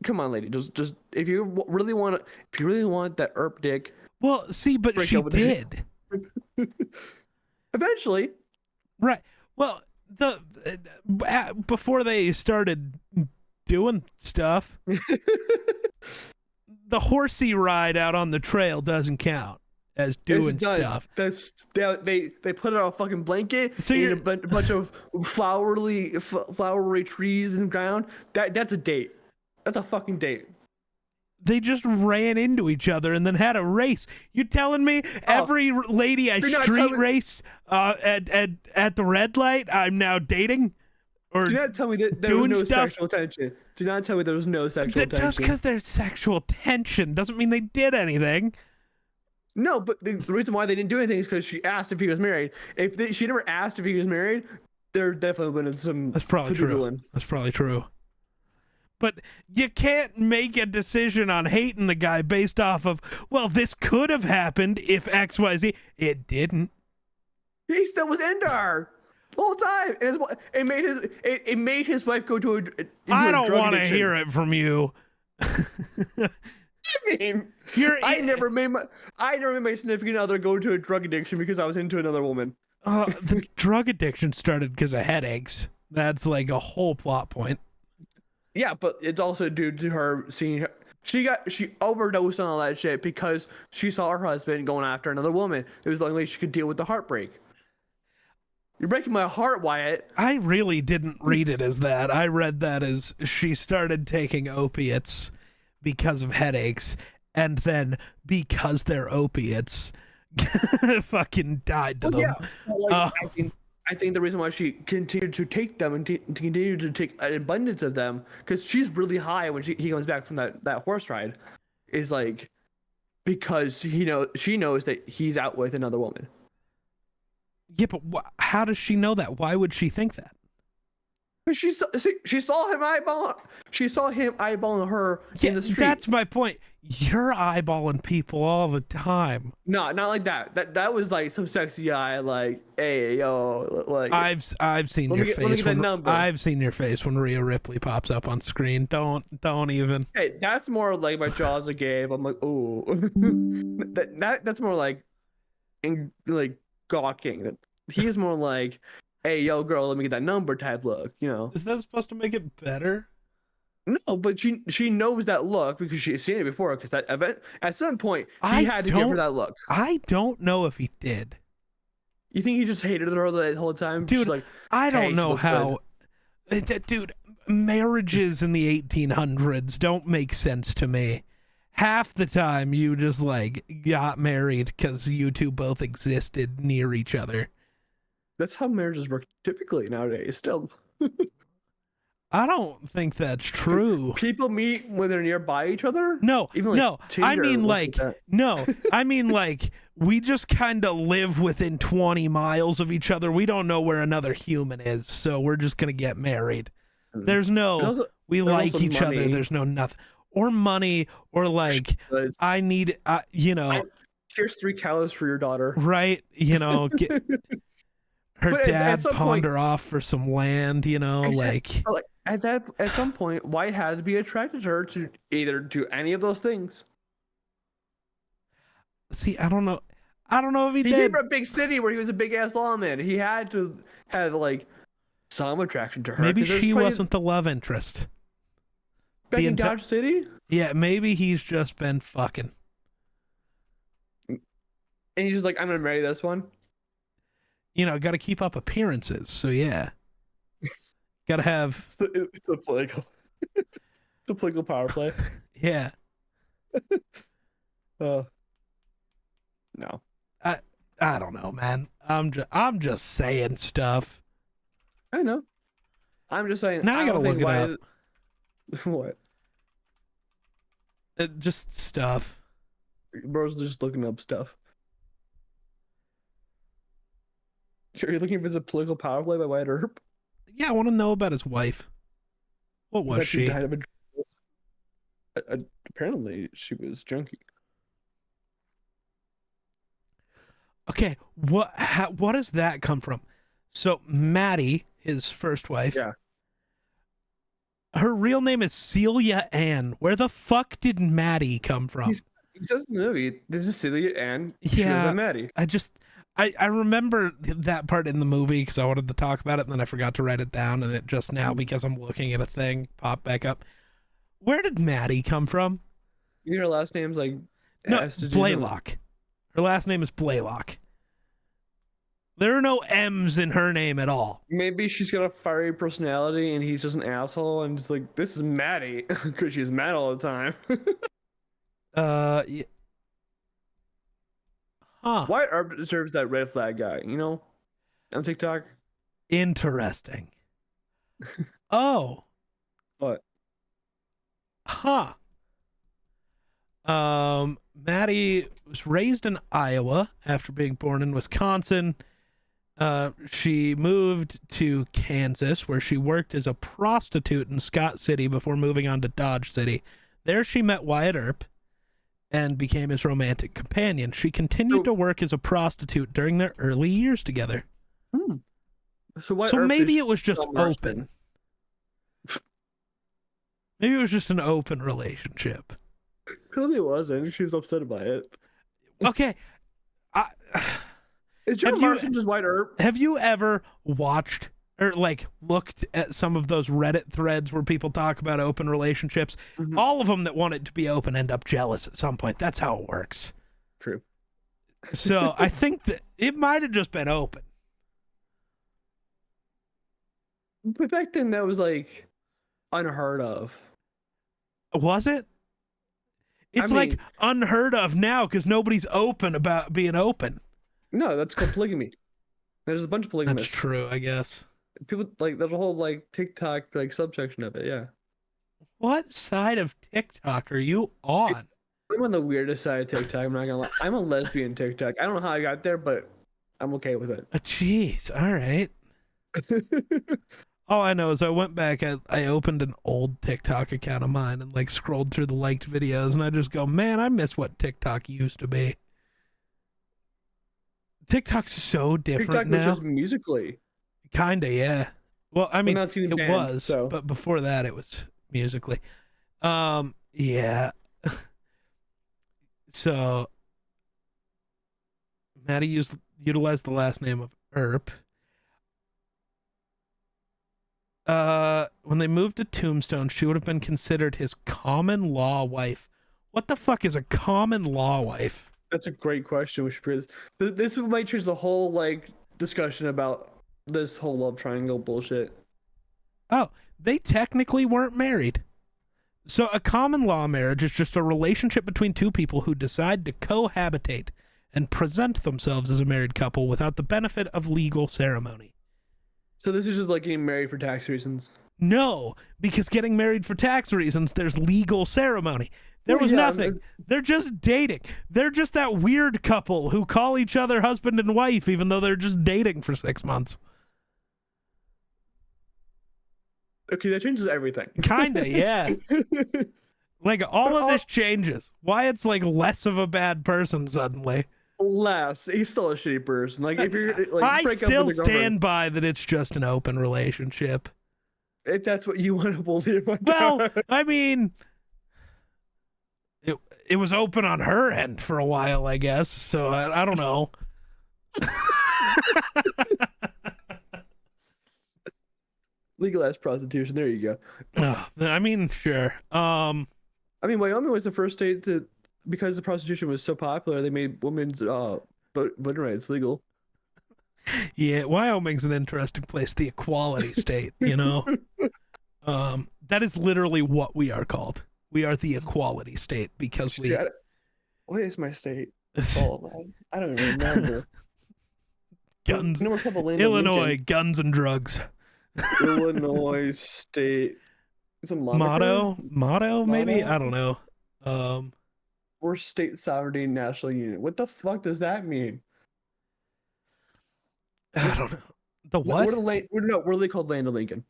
come on, lady, just if you really want to, if you really want that herp dick, Well, see, but break she up with her. did. Eventually. Right. Well, before they started doing stuff, the horsey ride out on the trail doesn't count as doing stuff. That's they put out a fucking blanket So and a bunch of flowery trees in the ground. That's a date. That's a fucking date. They just ran into each other and then had a race. You telling me every lady I street race at the red light I'm now dating? Or do not tell me that there was no sexual tension. Do not tell me there was no sexual tension. Just because there's sexual tension doesn't mean they did anything. No, but the reason why they didn't do anything is because she asked if he was married. If she never asked if he was married, there definitely would have been some. That's probably true. That's probably true. But you can't make a decision on hating the guy based off of, well, this could have happened if XYZ. It didn't. He still was into her the whole time. And it made his wife go to a. I don't want to hear it from you. I mean, I never made my significant other go to a drug addiction because I was into another woman. The drug addiction started because of headaches. That's like a whole plot point. Yeah, but it's also due to her seeing her. She overdosed on all that shit because she saw her husband going after another woman. It was the only way she could deal with the heartbreak. You're breaking my heart, Wyatt. I really didn't read it as that. I read that as she started taking opiates because of headaches, and then because they're opiates, fucking died to them. Yeah. Like, I think the reason why she continued to take them and continued to take an abundance of them, because she's really high when he comes back from that horse ride, is like because she knows that he's out with another woman. Yeah, but how does she know that? Why would she think that? She saw him eyeballing her in the street. That's my point. You're eyeballing people all the time. No, not like that. That was like some sexy eye, like, hey, yo, like. I've seen your face. I've seen your face when Rhea Ripley pops up on screen. Don't even. Hey, that's more like my jaws are Gabe. I'm like, ooh. That's more like gawking. He's more like, hey, yo, girl, let me get that number type look, you know. Is that supposed to make it better? No, but she knows that look because she's seen it before. Because that event, at some point, he had to give her that look. I don't know if he did. You think he just hated her the whole time? Dude, like, I don't know how. Dude, marriages in the 1800s don't make sense to me. Half the time, you just like got married because you two both existed near each other. That's how marriages work typically nowadays. Still. I don't think that's true. People meet when they're nearby each other? No, even like no. Tinder, I mean like we just kind of live within 20 miles of each other. We don't know where another human is, so we're just going to get married. There's no, we like each other. There's no nothing. Or money, or like, I need, here's 3 cows for your daughter. Right? Get her dad pawned her off for some land, like at some point, White had to be attracted to her to either do any of those things. See, I don't know if he did. He came from a big city where he was a big ass lawman. He had to have like some attraction to her. Maybe she wasn't the love interest. Back in Dodge City? Yeah, maybe he's just been fucking. And he's just like, I'm gonna marry this one. Got to keep up appearances. So yeah, got to have. It's the political power play. Yeah. No. I don't know, man. I'm just saying stuff. I know. I'm just saying. Now I gotta look it up. What? Just stuff. Bro's just looking up stuff. Are you looking if it's a political power play by Wyatt Earp? Yeah, I want to know about his wife. What was she? Died of apparently, she was junkie. Okay, what does that come from? So Maddie, his first wife. Yeah. Her real name is Celia Ann. Where the fuck did Maddie come from? He says in the movie, this is Celia Ann. She goes Yeah, by Maddie. I remember that part in the movie because I wanted to talk about it, and then I forgot to write it down, and it just now, because I'm looking at a thing, popped back up. Where did Maddie come from? Your last name's like No, has to do Blaylock. Her last name is Blaylock. There are no M's in her name at all. Maybe she's got a fiery personality and he's just an asshole and just like, this is Maddie because she's mad all the time. Yeah. Huh. Wyatt Earp deserves that red flag guy, you know, on TikTok. Interesting. Oh. What? Huh. Maddie was raised in Iowa after being born in Wisconsin. She moved to Kansas, where she worked as a prostitute in Scott City before moving on to Dodge City. There she met Wyatt Earp and became his romantic companion. She continued to work as a prostitute during their early years together. So maybe it was just open. Maybe it was just an open relationship. Clearly it wasn't. She was upset by it. Okay. Is John Marston just Wyatt Earp? Have you ever watched or like looked at some of those Reddit threads where people talk about open relationships? Mm-hmm. All of them that want it to be open end up jealous at some point. That's how it works. True. So I think that it might have just been open. But back then that was like unheard of. Was it? It's like unheard of now because nobody's open about being open. No, that's called polygamy. There's a bunch of polygamists. That's true, I guess. People like there's a whole like TikTok like subsection of it. Yeah. What side of TikTok are you on? I'm on the weirdest side of TikTok. I'm not gonna lie. I'm a lesbian TikTok. I don't know how I got there, but I'm okay with it. Jeez. All right. All I know is I went back, I opened an old TikTok account of mine and like scrolled through the liked videos, and I just go, man, I miss what TikTok used to be. TikTok's so different TikTok now. was just Musically. Kinda, yeah. Well, I mean, it banned, was, so. But before that, it was Musically. Yeah. So, Maddie utilized the last name of Earp. When they moved to Tombstone, she would have been considered his common law wife. What the fuck is a common law wife? That's a great question. We should figure this. This might change the whole like discussion about this whole love triangle bullshit. Oh, they technically weren't married. So a common law marriage is just a relationship between two people who decide to cohabitate and present themselves as a married couple without the benefit of legal ceremony. So this is just like getting married for tax reasons? No, because getting married for tax reasons, there's legal ceremony. There was nothing. They're just dating. They're just that weird couple who call each other husband and wife even though they're just dating for 6 months. Okay, that changes everything. Kinda, yeah. Like all of this changes. Wyatt's like less of a bad person suddenly. Less. He's still a shitty person. Like if you're like, I still stand by that it's just an open relationship. If that's what you want to believe. Well, I mean, it was open on her end for a while, I guess. So I don't know. Legalized prostitution. There you go. I mean, sure. I mean, Wyoming was the first state to, because the prostitution was so popular, they made women's voting rights legal. Yeah, Wyoming's an interesting place. The equality state, you know. That is literally what we are called. We are the equality state because we. What is my state? Oh, I don't even remember. Guns. Illinois, guns and drugs. Illinois state. It's a motto, maybe. I don't know. Or state sovereignty national union. What the fuck does that mean? I don't know. The what? What are they called? Land of Lincoln.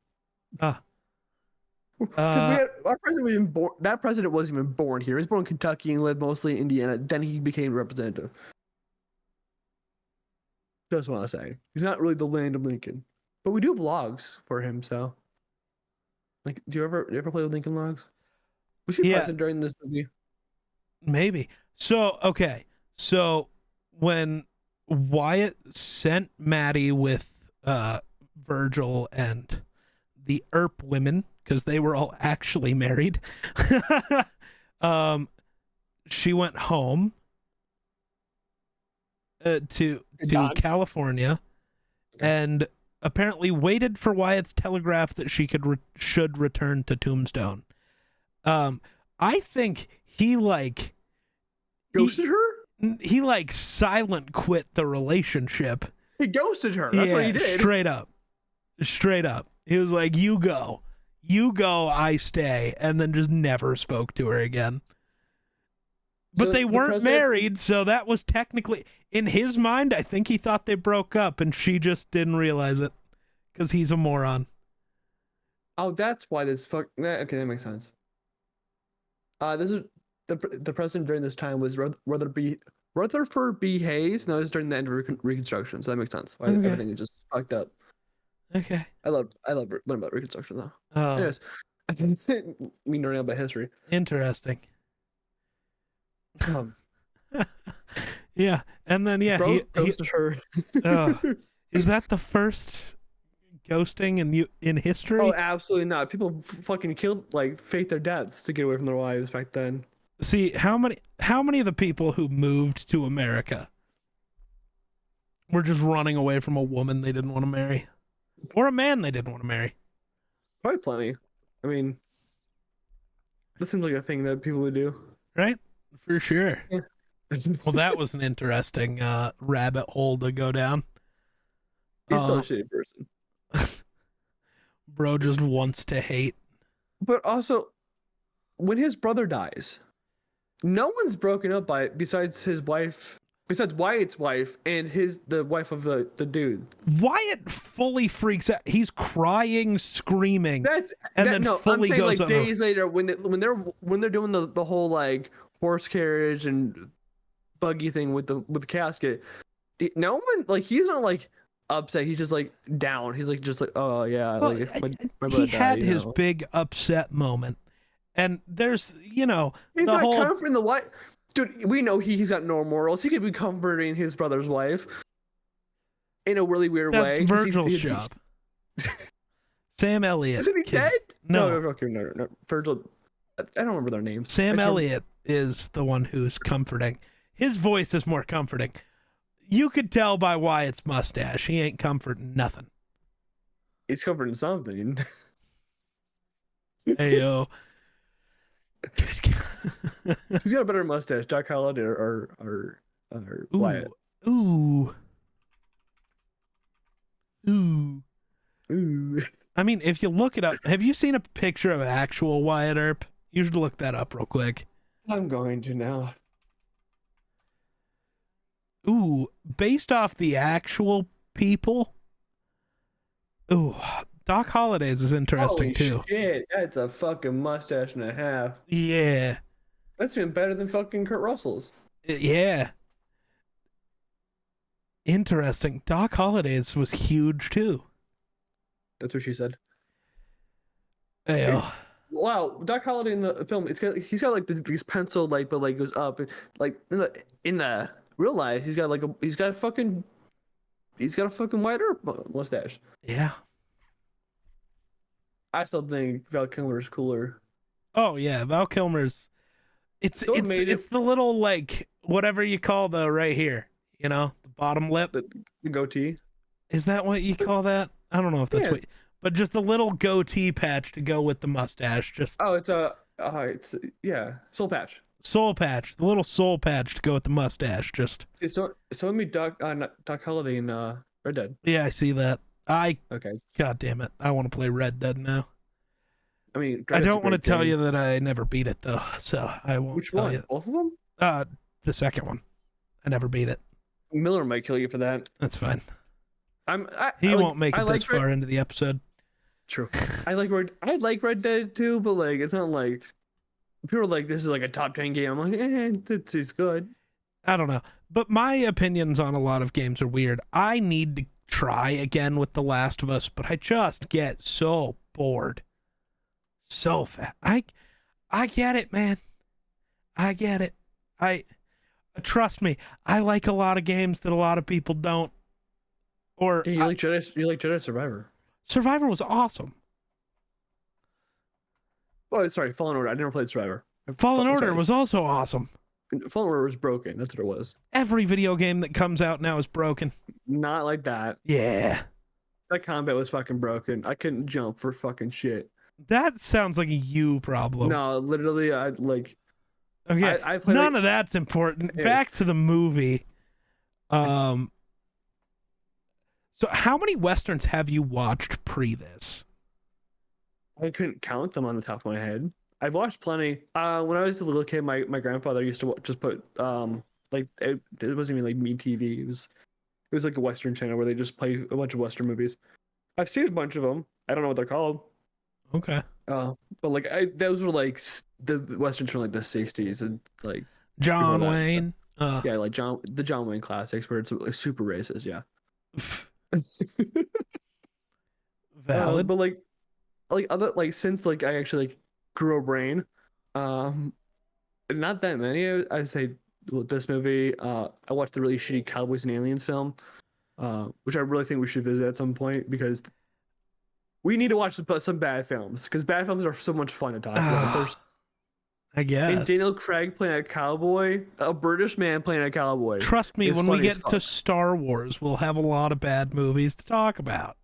Because our president was even born. That president wasn't even born here. He was born in Kentucky and lived mostly in Indiana. Then he became representative. Just want to say he's not really the Land of Lincoln, but we do have logs for him. So Like, do you ever play with Lincoln Logs? Was he Yeah, present during this movie? maybe. So, okay. So when Wyatt sent Maddie with Virgil and the Earp women, because they were all actually married, um, she went home to Dodge. California and apparently waited for Wyatt's telegraph that she should return to Tombstone. I think he Ghosted her? he like silent quit the relationship. He ghosted her. That's what he did. Straight up. He was like, you go, I stay, and then just never spoke to her again. But So they the weren't president- married, so that was technically, in his mind, I think he thought they broke up, and she just didn't realize it because he's a moron. Oh, that's why this fuck. Okay, that makes sense. This is the president during this time was Rutherford B. Hayes. No, this is during the end of Reconstruction, so that makes sense. Why Okay. everything is just fucked up. Okay. I love learning about Reconstruction though. Oh, Anyways, me learning about history. interesting. Um, Yeah, and then bro, he ghosted her. is that the first ghosting in history? Oh, absolutely not. People fucking faked their deaths to get away from their wives back then. See, how many of the people who moved to America were just running away from a woman they didn't want to marry, or a man they didn't want to marry? Probably plenty. I mean, that seems like a thing that people would do. Right? For sure. Yeah. Well, that was an interesting rabbit hole to go down. He's still a shitty person. Bro just wants to hate. But also, when his brother dies, no one's broken up by it besides his wife, besides Wyatt's wife and the wife of the dude. Wyatt fully freaks out. He's crying, screaming, I'm fully saying goes like on. days later when they're doing the whole like horse carriage and buggy thing with the casket. No one, like, he's not like upset. He's just like down. He's like just like, oh yeah, Well, like my brother he died, had you his know. big upset moment, and there's He's the not whole comforting the wife. Dude, we know he's got no morals. He could be comforting his brother's wife in a really weird that's way. 'Cause Virgil's he- job. Sam Elliott. Isn't he dead? No, Okay, no. Virgil. I don't remember their names. Sam I just remember- Elliott is the one who's comforting. His voice is more comforting. You could tell by Wyatt's mustache. He ain't comforting nothing. He's comforting something. Hey yo. Who's got a better mustache, Doc Holliday or Wyatt? Ooh. Ooh. Ooh. I mean, if you look it up, have you seen a picture of actual Wyatt Earp? You should look that up real quick. I'm going to now. Ooh, based off the actual people. Ooh, Doc Holliday's is interesting Holy too. shit, that's a fucking mustache and a half. Yeah. That's even better than fucking Kurt Russell's. Yeah. Interesting. Doc Holliday's was huge too. That's what she said. Hey, Wow, Doc Holliday in the film, he's got like these pencil like, but like goes up, and like in the real life, he's got a fucking White Earp mustache. yeah. I still think Val Kilmer's cooler. Oh yeah, Val Kilmer's. It's So amazing. it's the little like whatever you call the right here, the bottom lip. The goatee. Is that what you call that? I don't know if that's Yeah. but just the little goatee patch to go with the mustache. Just Oh, it's soul patch. soul patch, the little soul patch to go with the mustache. Just So me Doc Holliday in Red Dead. yeah, I see that. Okay. God damn it, I want to play Red Dead now. I mean, I don't want to tell you that I never beat it though, so I won't. Which tell one? you. Both of them? The second one. I never beat it. Miller might kill you for that. That's fine. He Won't make it this far into the episode. True. I like Red Dead too, but like it's not like people are like this is like a top 10 game. I'm like, it's good. I don't know. But my opinions on a lot of games are weird. I need to try again with The Last of Us, but I just get so bored. So fast. I get it, man. I get it. I trust me. I like a lot of games that a lot of people don't. Or Yeah, you like Jedi Survivor. Survivor was awesome. Oh, sorry, Fallen Order. I never played Survivor. Fallen Order was also awesome. Fallen Order was broken. That's what it was. Every video game that comes out now is broken. Not like that. Yeah. That combat was fucking broken. I couldn't jump for fucking shit. That sounds like a you problem. No, literally, I like. Okay, I played none of that's important. Back to the movie. So how many Westerns have you watched pre this? I couldn't count them on the top of my head. I've watched plenty. When I was a little kid, my grandfather used to just put like it wasn't even like Me TV. It was like a Western channel where they just play a bunch of Western movies. I've seen a bunch of them. I don't know what they're called. Okay. But like those were like the Westerns from like the 60s and like John Wayne. Yeah, like the John Wayne classics where it's like, super racist. Yeah. Valid. But like other like since like I actually like grew a brain, not that many. I'd say this movie. I watched the really shitty Cowboys and Aliens film, which I really think we should visit at some point because we need to watch some bad films because bad films are so much fun to talk about. I guess. And Daniel Craig playing a cowboy, a British man playing a cowboy. Trust me, when we get to Star Wars, we'll have a lot of bad movies to talk about.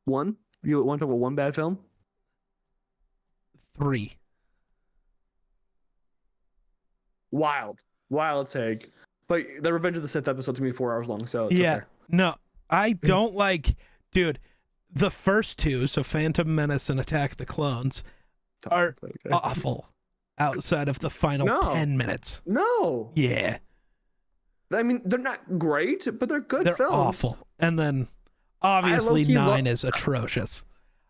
One? You want to talk about one bad film? 3. Wild take. But the Revenge of the Sith episode's gonna be 4 hours long, so it's okay. No, I don't like, dude. The first 2, so Phantom Menace and Attack of the Clones, are awful. Outside of the final 10 minutes. No. Yeah. I mean, they're not great, but they're good films. They're awful. And then, obviously, 9 is atrocious.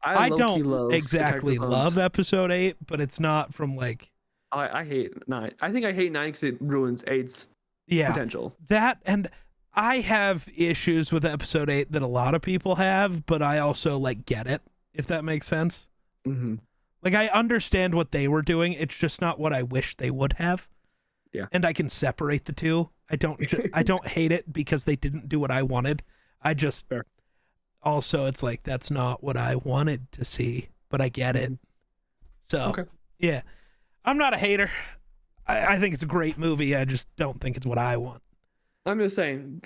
I don't exactly love Episode 8, but it's not from like. I hate 9. I think I hate 9 because it ruins 8's potential. That, and I have issues with Episode 8 that a lot of people have, but I also like get it, if that makes sense. Mm-hmm. Like, I understand what they were doing. It's just not what I wish they would have. Yeah. And I can separate the two. I don't hate it because they didn't do what I wanted. I just also, it's like, that's not what I wanted to see, but I get it. So, yeah. I'm not a hater. I think it's a great movie. I just don't think it's what I want. I'm just saying,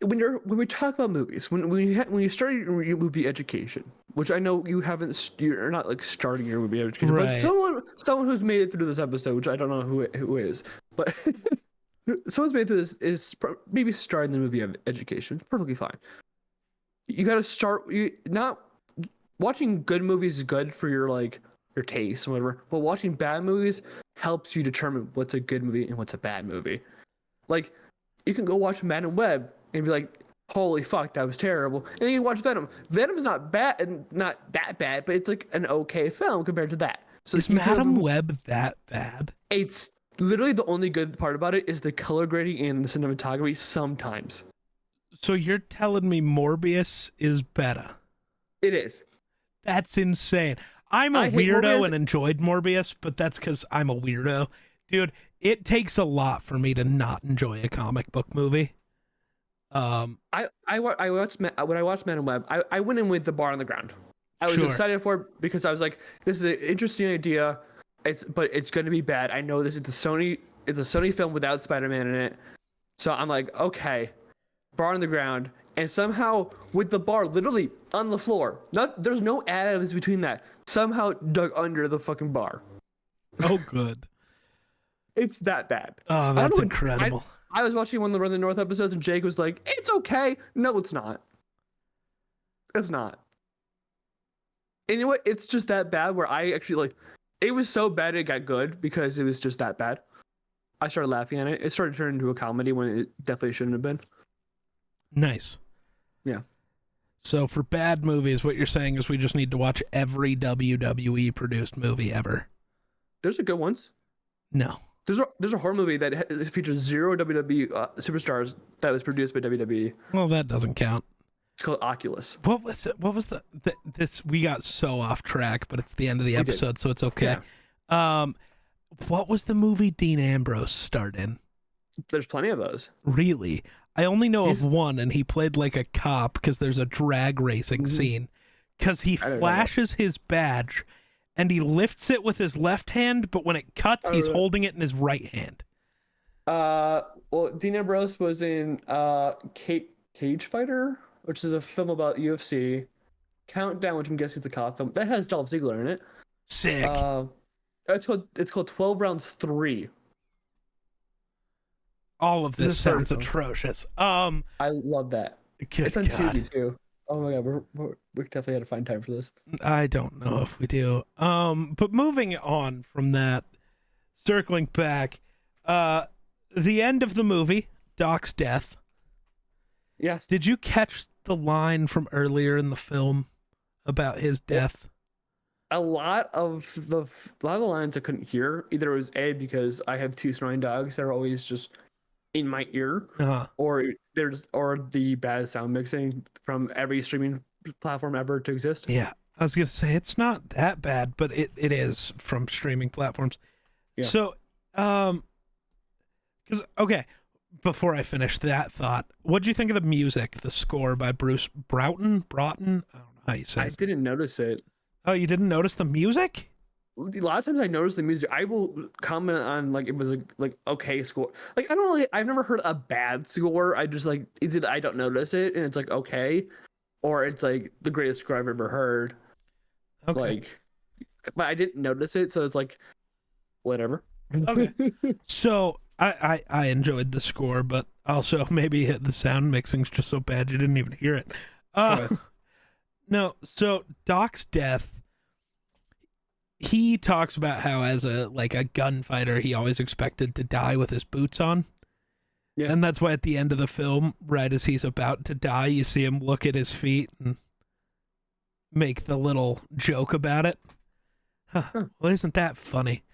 when we talk about movies, when you start your movie education, which I know you're not like starting your movie education, right. But someone who's made it through this episode, which I don't know who is, but someone's made it through this is maybe starting the movie education. Perfectly fine. You got to start. Not watching good movies is good for your taste or whatever, but watching bad movies helps you determine what's a good movie and what's a bad movie. Like, you can go watch Madam Web and be like, holy fuck, that was terrible. And then you watch Venom. Venom's not bad, and not that bad, but it's like an okay film compared to that. So is Madam Web that bad? It's literally the only good part about it is the color grading and the cinematography sometimes. So you're telling me Morbius is better? It is. That's insane. I'm a weirdo and enjoyed Morbius, but that's because I'm a weirdo. Dude, it takes a lot for me to not enjoy a comic book movie. When I watched Madam Web, I went in with the bar on the ground. I was excited for it because I was like, this is an interesting idea. But it's going to be bad. I know this is it's a Sony film without Spider-Man in it. So I'm like, okay, bar on the ground. And somehow with the bar literally on the floor, there's no additives between that. Somehow dug under the fucking bar. Oh, good. It's that bad. Oh, that's incredible. I was watching one of the Run the North episodes and Jake was like, it's okay. No, it's not. It's not. And you know what? It's just that bad where I actually it was so bad it got good because it was just that bad. I started laughing at it. It started turning into a comedy when it definitely shouldn't have been. Nice. Yeah. So for bad movies, what you're saying is we just need to watch every WWE produced movie ever. There's a good ones. No. There's a horror movie that features 0 WWE superstars that was produced by WWE. Well, that doesn't count. It's called Oculus. What was it? What was this? We got so off track, but it's the end of the episode, so it's okay. Yeah. What was the movie Dean Ambrose starred in? There's plenty of those. Really? I only know He's- of one, and he played like a cop because there's a drag racing scene. Because he flashes his badge, and he lifts it with his left hand, but when it cuts, he's holding it in his right hand. Well, Dean Ambrose was in Cage Fighter, which is a film about UFC. Countdown, which I'm guessing is the cop film that has Dolph Ziggler in it. Sick. It's called 12 Rounds 3. All of this sounds atrocious. I love that. Good it's on God. TV too. Oh my God, we definitely had to find time for this. I don't know if we do. But moving on from that, circling back, the end of the movie, Doc's death. Yeah. Did you catch the line from earlier in the film about his death? A lot of the lines I couldn't hear. Either it was because I have 2 snoring dogs that are always just in my ear, or the bad sound mixing from every streaming platform ever to exist. Yeah, I was gonna say it's not that bad, but it is from streaming platforms. Yeah. So, because okay, before I finish that thought, what do you think of the music, the score by Bruce Broughton? I don't know how you say it. I didn't notice it. Oh, you didn't notice the music? A lot of times I notice the music. I will comment on like it was a okay score. Like I've never heard a bad score. I just like it's either I don't notice it and it's like okay, or it's like the greatest score I've ever heard. Okay. Like, but I didn't notice it, so it's like whatever. Okay. So I enjoyed the score, but also maybe the sound mixing's just so bad you didn't even hear it. No. So Doc's death. He talks about how as a gunfighter, he always expected to die with his boots on. Yeah. And that's why at the end of the film, right as he's about to die, you see him look at his feet and make the little joke about it. Well, isn't that funny?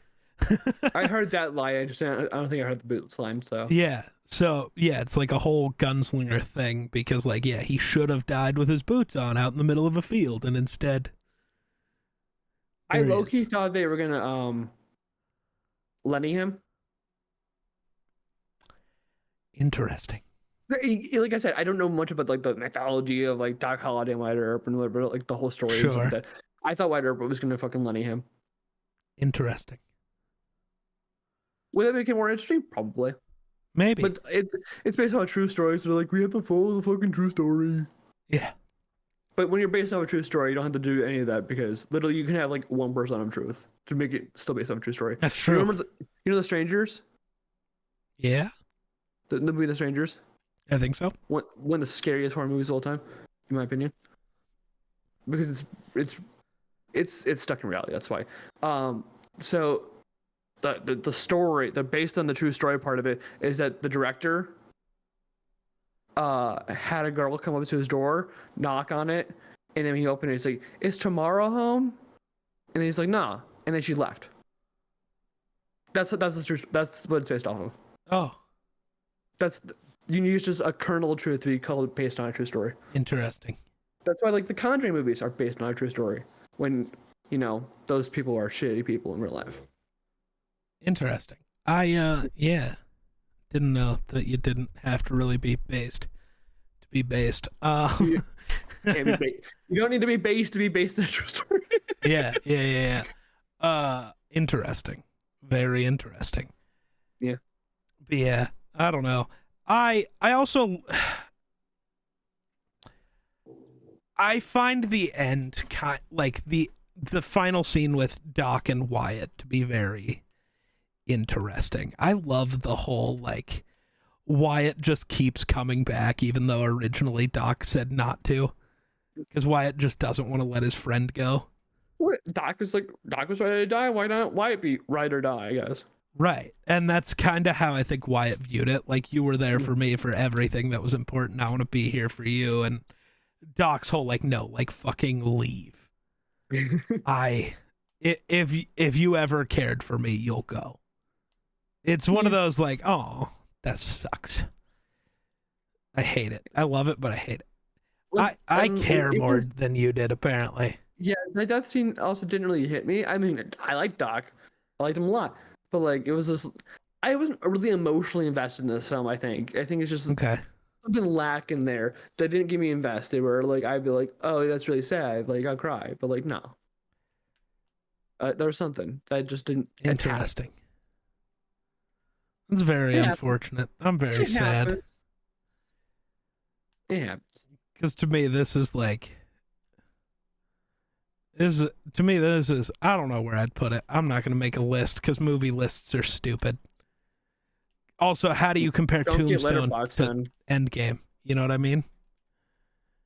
I heard that line. I don't think I heard the boots line. So yeah. So yeah, it's like a whole gunslinger thing because he should have died with his boots on out in the middle of a field, and instead. I low-key thought they were gonna Lenny him. Interesting. Like I said, I don't know much about like the mythology of like Doc Holliday and Wyatt Earp and whatever, like the whole story. Sure. And stuff like that. I thought Wyatt Earp was gonna fucking Lenny him. Interesting. Would that make it more interesting? Probably. Maybe. But it's based on a true story, so they're like, we have to follow the fucking true story. Yeah. But when you're based on a true story, you don't have to do any of that because literally you can have like 1% of truth to make it still based on a true story. That's true. You know The Strangers? Yeah. The movie The Strangers? I think so. One of the scariest horror movies of all time, in my opinion. Because it's stuck in reality. That's why. So the story, based on the true story part of it, is that the director had a girl come up to his door, knock on it, and then when he opened it, he's like, "Is tomorrow home?" And then he's like, "Nah," and then she left. That's what it's based off of. Oh, you need just a kernel of truth to be called based on a true story. Interesting. That's why like the Conjuring movies are based on a true story when those people are shitty people in real life. Interesting. I didn't know that you didn't have to really be based to be based. You don't need to be based to be based in a true story. Yeah. Interesting. Very interesting. Yeah. But yeah, I don't know. I also I find the end the final scene with Doc and Wyatt to be very interesting. I love the whole Wyatt just keeps coming back even though originally Doc said not to, because Wyatt just doesn't want to let his friend go. What? Doc was ready to die. Why not Wyatt be ride or die, I guess. Right. And that's kind of how I think Wyatt viewed it. Like, you were there for me for everything that was important. I want to be here for you. And Doc's whole no, fucking leave. If you ever cared for me, you'll go. It's one of those oh, that sucks. I hate it. I love it, but I hate it. I care more was, than you did, apparently. yeah, the death scene also didn't really hit me. I mean, I like Doc, I liked him a lot, but like it was just I wasn't really emotionally invested in this film. I think it's just Okay. something lacking there that didn't get me invested. Where like I'd be like, oh, that's really sad, like I'll cry, but like no, there was something that just didn't attack. Interesting. It's very Yeah, unfortunate. I'm very it sad. happens. It happens. Because to me, this is like. To me, this is. I don't know where I'd put it. I'm not going to make a list because movie lists are stupid. Also, how do you compare Don't get Tombstone Letterboxd to on Endgame? You know what I mean?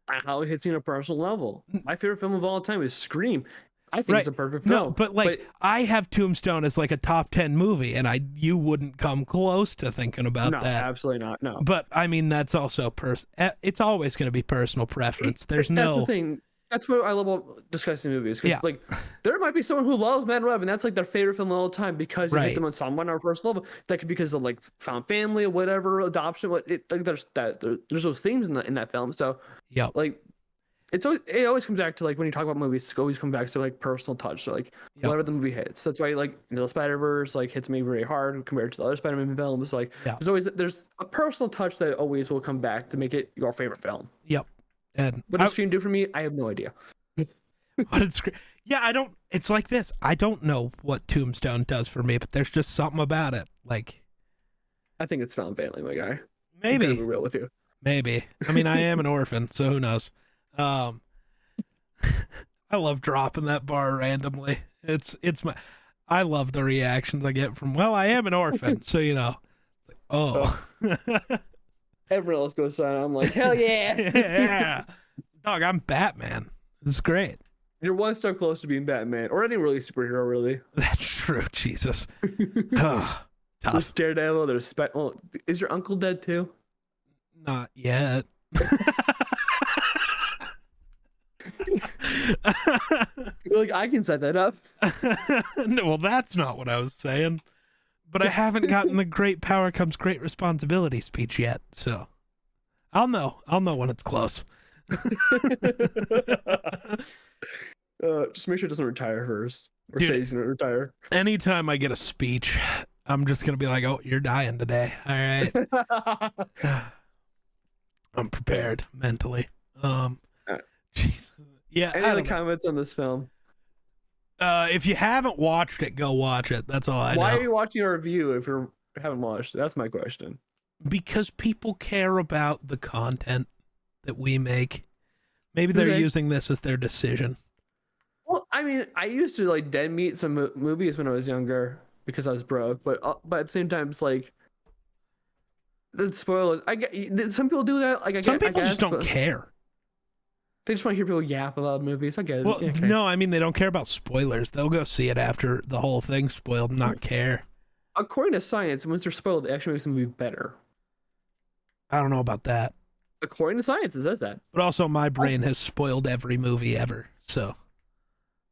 how it hits you on a personal level. My favorite film of all time is Scream. I think Right. it's a perfect No, film. but like I have Tombstone as like a top 10 movie, and you wouldn't come close to thinking about no, that. absolutely not. No. But I mean, that's also it's always going to be personal preference. There's That's the thing. That's what I love about discussing movies. Because like there might be someone who loves Mad Web and that's like their favorite film of all time because it hit them on someone on a personal level. That could be because of like found family or whatever, adoption. Like there's those themes in that film. So like it always comes back to like when you talk about movies, it always comes back to like personal touch. So like whatever the movie hits. That's why like the Spider-Verse like hits me very hard compared to the other Spider-Man films. Like there's a personal touch that always will come back to make it your favorite film. Yep. And what does Scream do for me? I have no idea. I don't. It's like this. I don't know what Tombstone does for me, but there's just something about it. Like, I think it's found family, my guy. Maybe. I'm gonna be real with you. Maybe. I mean, I am an orphan, so who knows? I love dropping that bar randomly. It's my. I love the reactions I get from. Well, I am an orphan, so you know. It's like, oh. Everyone else goes silent. I'm like, hell yeah. Yeah. Dog, I'm Batman. It's great. You're one step close to being Batman or any really superhero, really. That's true. Jesus. Oh, tough. There's Daredevil. There's is your uncle dead too? Not yet. Like I can set that up. No, well, that's not what I was saying. But I haven't gotten the great power comes great responsibility speech yet, so I'll know when it's close. Just make sure it doesn't retire first, or Dude, say he's gonna retire. Anytime I get a speech, I'm just gonna be like, "Oh, you're dying today." All right. I'm prepared mentally. Jesus. Yeah. Any other comments on this film? If you haven't watched it, go watch it. That's all I know. Why are you watching a review if you haven't watched it? That's my question. Because people care about the content that we make. Maybe they're using this as their decision. Well, I mean, I used to like dead meat some movies when I was younger because I was broke, but at the same time, it's like the spoilers. I get some people do that. Like some people just don't care. They just want to hear people yap about movies. I get it. Well, no, I mean, they don't care about spoilers. They'll go see it after the whole thing's spoiled and not care. According to science, once they're spoiled, it actually makes the movie better. I don't know about that. According to science, it says that. But also, my brain has spoiled every movie ever, so.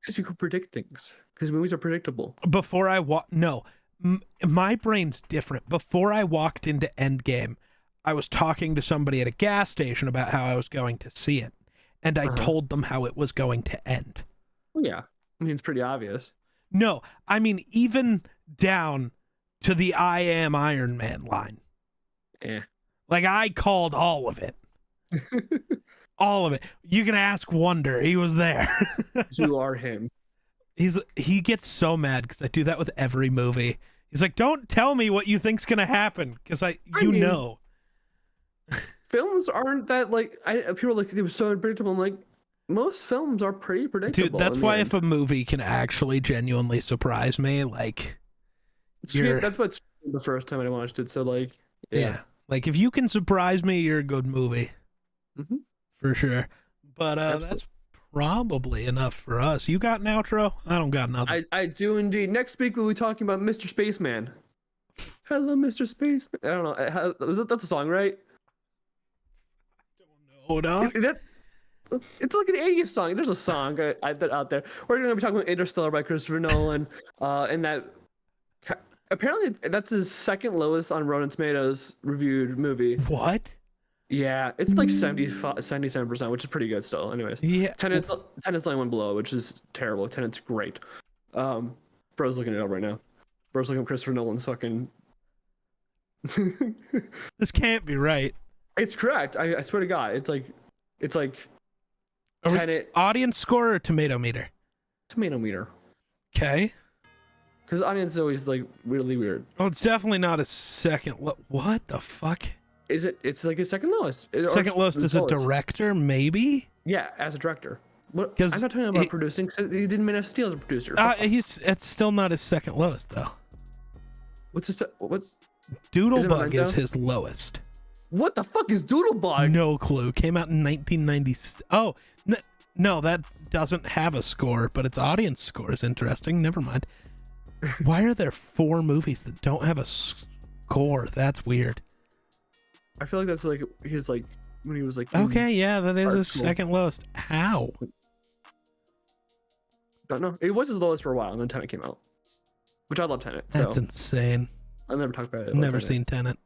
Because you can predict things. Because movies are predictable. Before I my brain's different. Before I walked into Endgame, I was talking to somebody at a gas station about how I was going to see it. And I told them how it was going to end. Well, yeah. I mean, it's pretty obvious. No, I mean, even down to the I am Iron Man line. Yeah. Like, I called all of it. All of it. You can ask Wonder. He was there. You are him. He gets so mad because I do that with every movie. He's like, don't tell me what you think's going to happen because I mean, know. Films aren't that like people are like it was so unpredictable. I'm like, most films are pretty predictable. Dude, that's why if a movie can actually genuinely surprise me, like that's what's the first time I watched it. So like, yeah. Like if you can surprise me, you're a good movie, for sure. But that's probably enough for us. You got an outro? I don't got nothing. I do indeed. Next week we'll be talking about Mr. Spaceman. Hello, Mr. Spaceman. I don't know. That's a song, right? Oh no! It's like an 80s song. There's a song out there. We're going to be talking about Interstellar by Christopher Nolan, and that apparently that's his second lowest on Rotten Tomatoes reviewed movie. What? Yeah, it's like 77%, which is pretty good still. Anyways, Yeah. Tenet's only one below, which is terrible. Tenet's great. Bro's looking it up right now. Bro's looking at Christopher Nolan's fucking. This can't be right. It's correct. I swear to God, it's like Tenet Audience score or tomato meter? tomato meter. Okay. Because audience is always like really weird. Oh, it's definitely not a second. What the fuck? Is it? It's like his second lowest. Second lowest as a director, maybe? Yeah, as a director. What? 'Cause I'm not talking about producing. Cause he didn't Man of Steel as a producer. It's still not his second lowest though. What's his? What? Doodlebug is his lowest. What the fuck is Doodlebug? No clue. Came out in 1990. Oh, no, that doesn't have a score, but its audience score is interesting. Never mind. Why are there 4 movies that don't have a score? That's weird. I feel like that's like his like when he was like. Okay, yeah, that is his school. second lowest. How? Don't know. It was his lowest for a while, and then Tenet came out, which I love Tenet. So That's insane. I'll never talk about it. Never seen Tenet.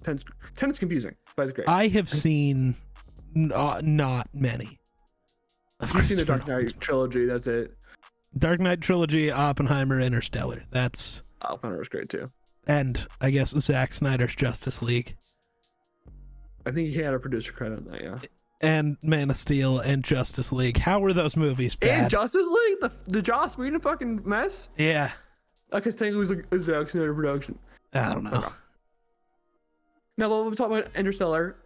Tenet's confusing, but it's great. I have seen not many. You've seen the Dark Knight trilogy. That's it. Dark Knight trilogy, Oppenheimer, Interstellar. That's Oppenheimer was great too. And I guess Zack Snyder's Justice League. I think he had a producer credit on that, yeah. And Man of Steel and Justice League. How were those movies bad? And Justice League, the Joss Whedon fucking mess. Yeah. Because technically it was like a Zack Snyder production. I don't know. Okay. Now we'll talk about Interstellar.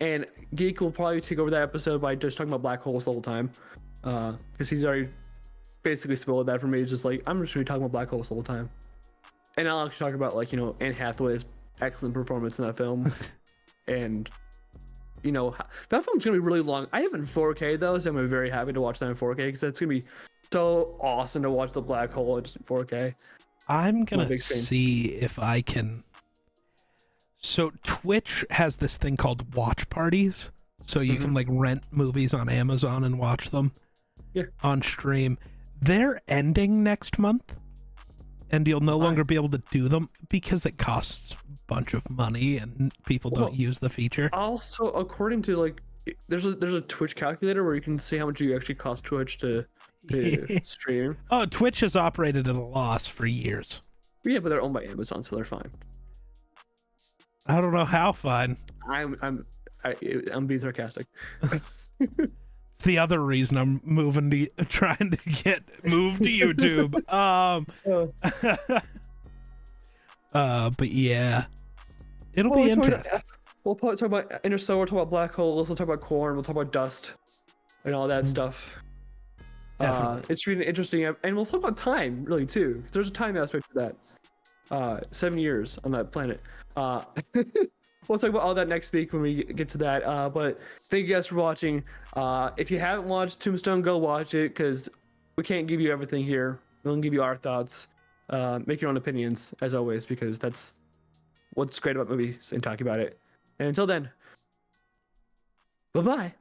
And Geek will probably take over that episode by just talking about black holes the whole time. Because he's already basically spoiled that for me. It's just like, I'm just going to be talking about black holes the whole time. And I'll actually talk about, like, you know, Anne Hathaway's excellent performance in that film. And, you know, that film's going to be really long. I have it in 4K, though, so I'm very happy to watch that in 4K because it's going to be so awesome to watch the black hole just in 4K. I'm going to see if I can. So Twitch has this thing called watch parties. So you can, like, rent movies on Amazon and watch them on stream. They're ending next month. And you'll no longer be able to do them because it costs a bunch of money and people don't use the feature. Also, according to, like, there's a Twitch calculator where you can see how much you actually cost Twitch to stream. Oh, Twitch has operated at a loss for years. Yeah, but they're owned by Amazon, so they're fine. I don't know how fine. I'm being sarcastic. The other reason I'm trying to get moved to YouTube. But yeah, it'll be interesting. We'll probably talk about Interstellar, we'll talk about black holes, we'll talk about corn, we'll talk about dust, and all that stuff. It's really interesting, and we'll talk about time, really, too. There's a time aspect to that. 7 years on that planet. We'll talk about all that next week when we get to that. But thank you guys for watching. If you haven't watched Tombstone, go watch it because we can't give you everything here. We'll give you our thoughts. Make your own opinions, as always, because that's what's great about movies and talking about it. And until then, bye-bye.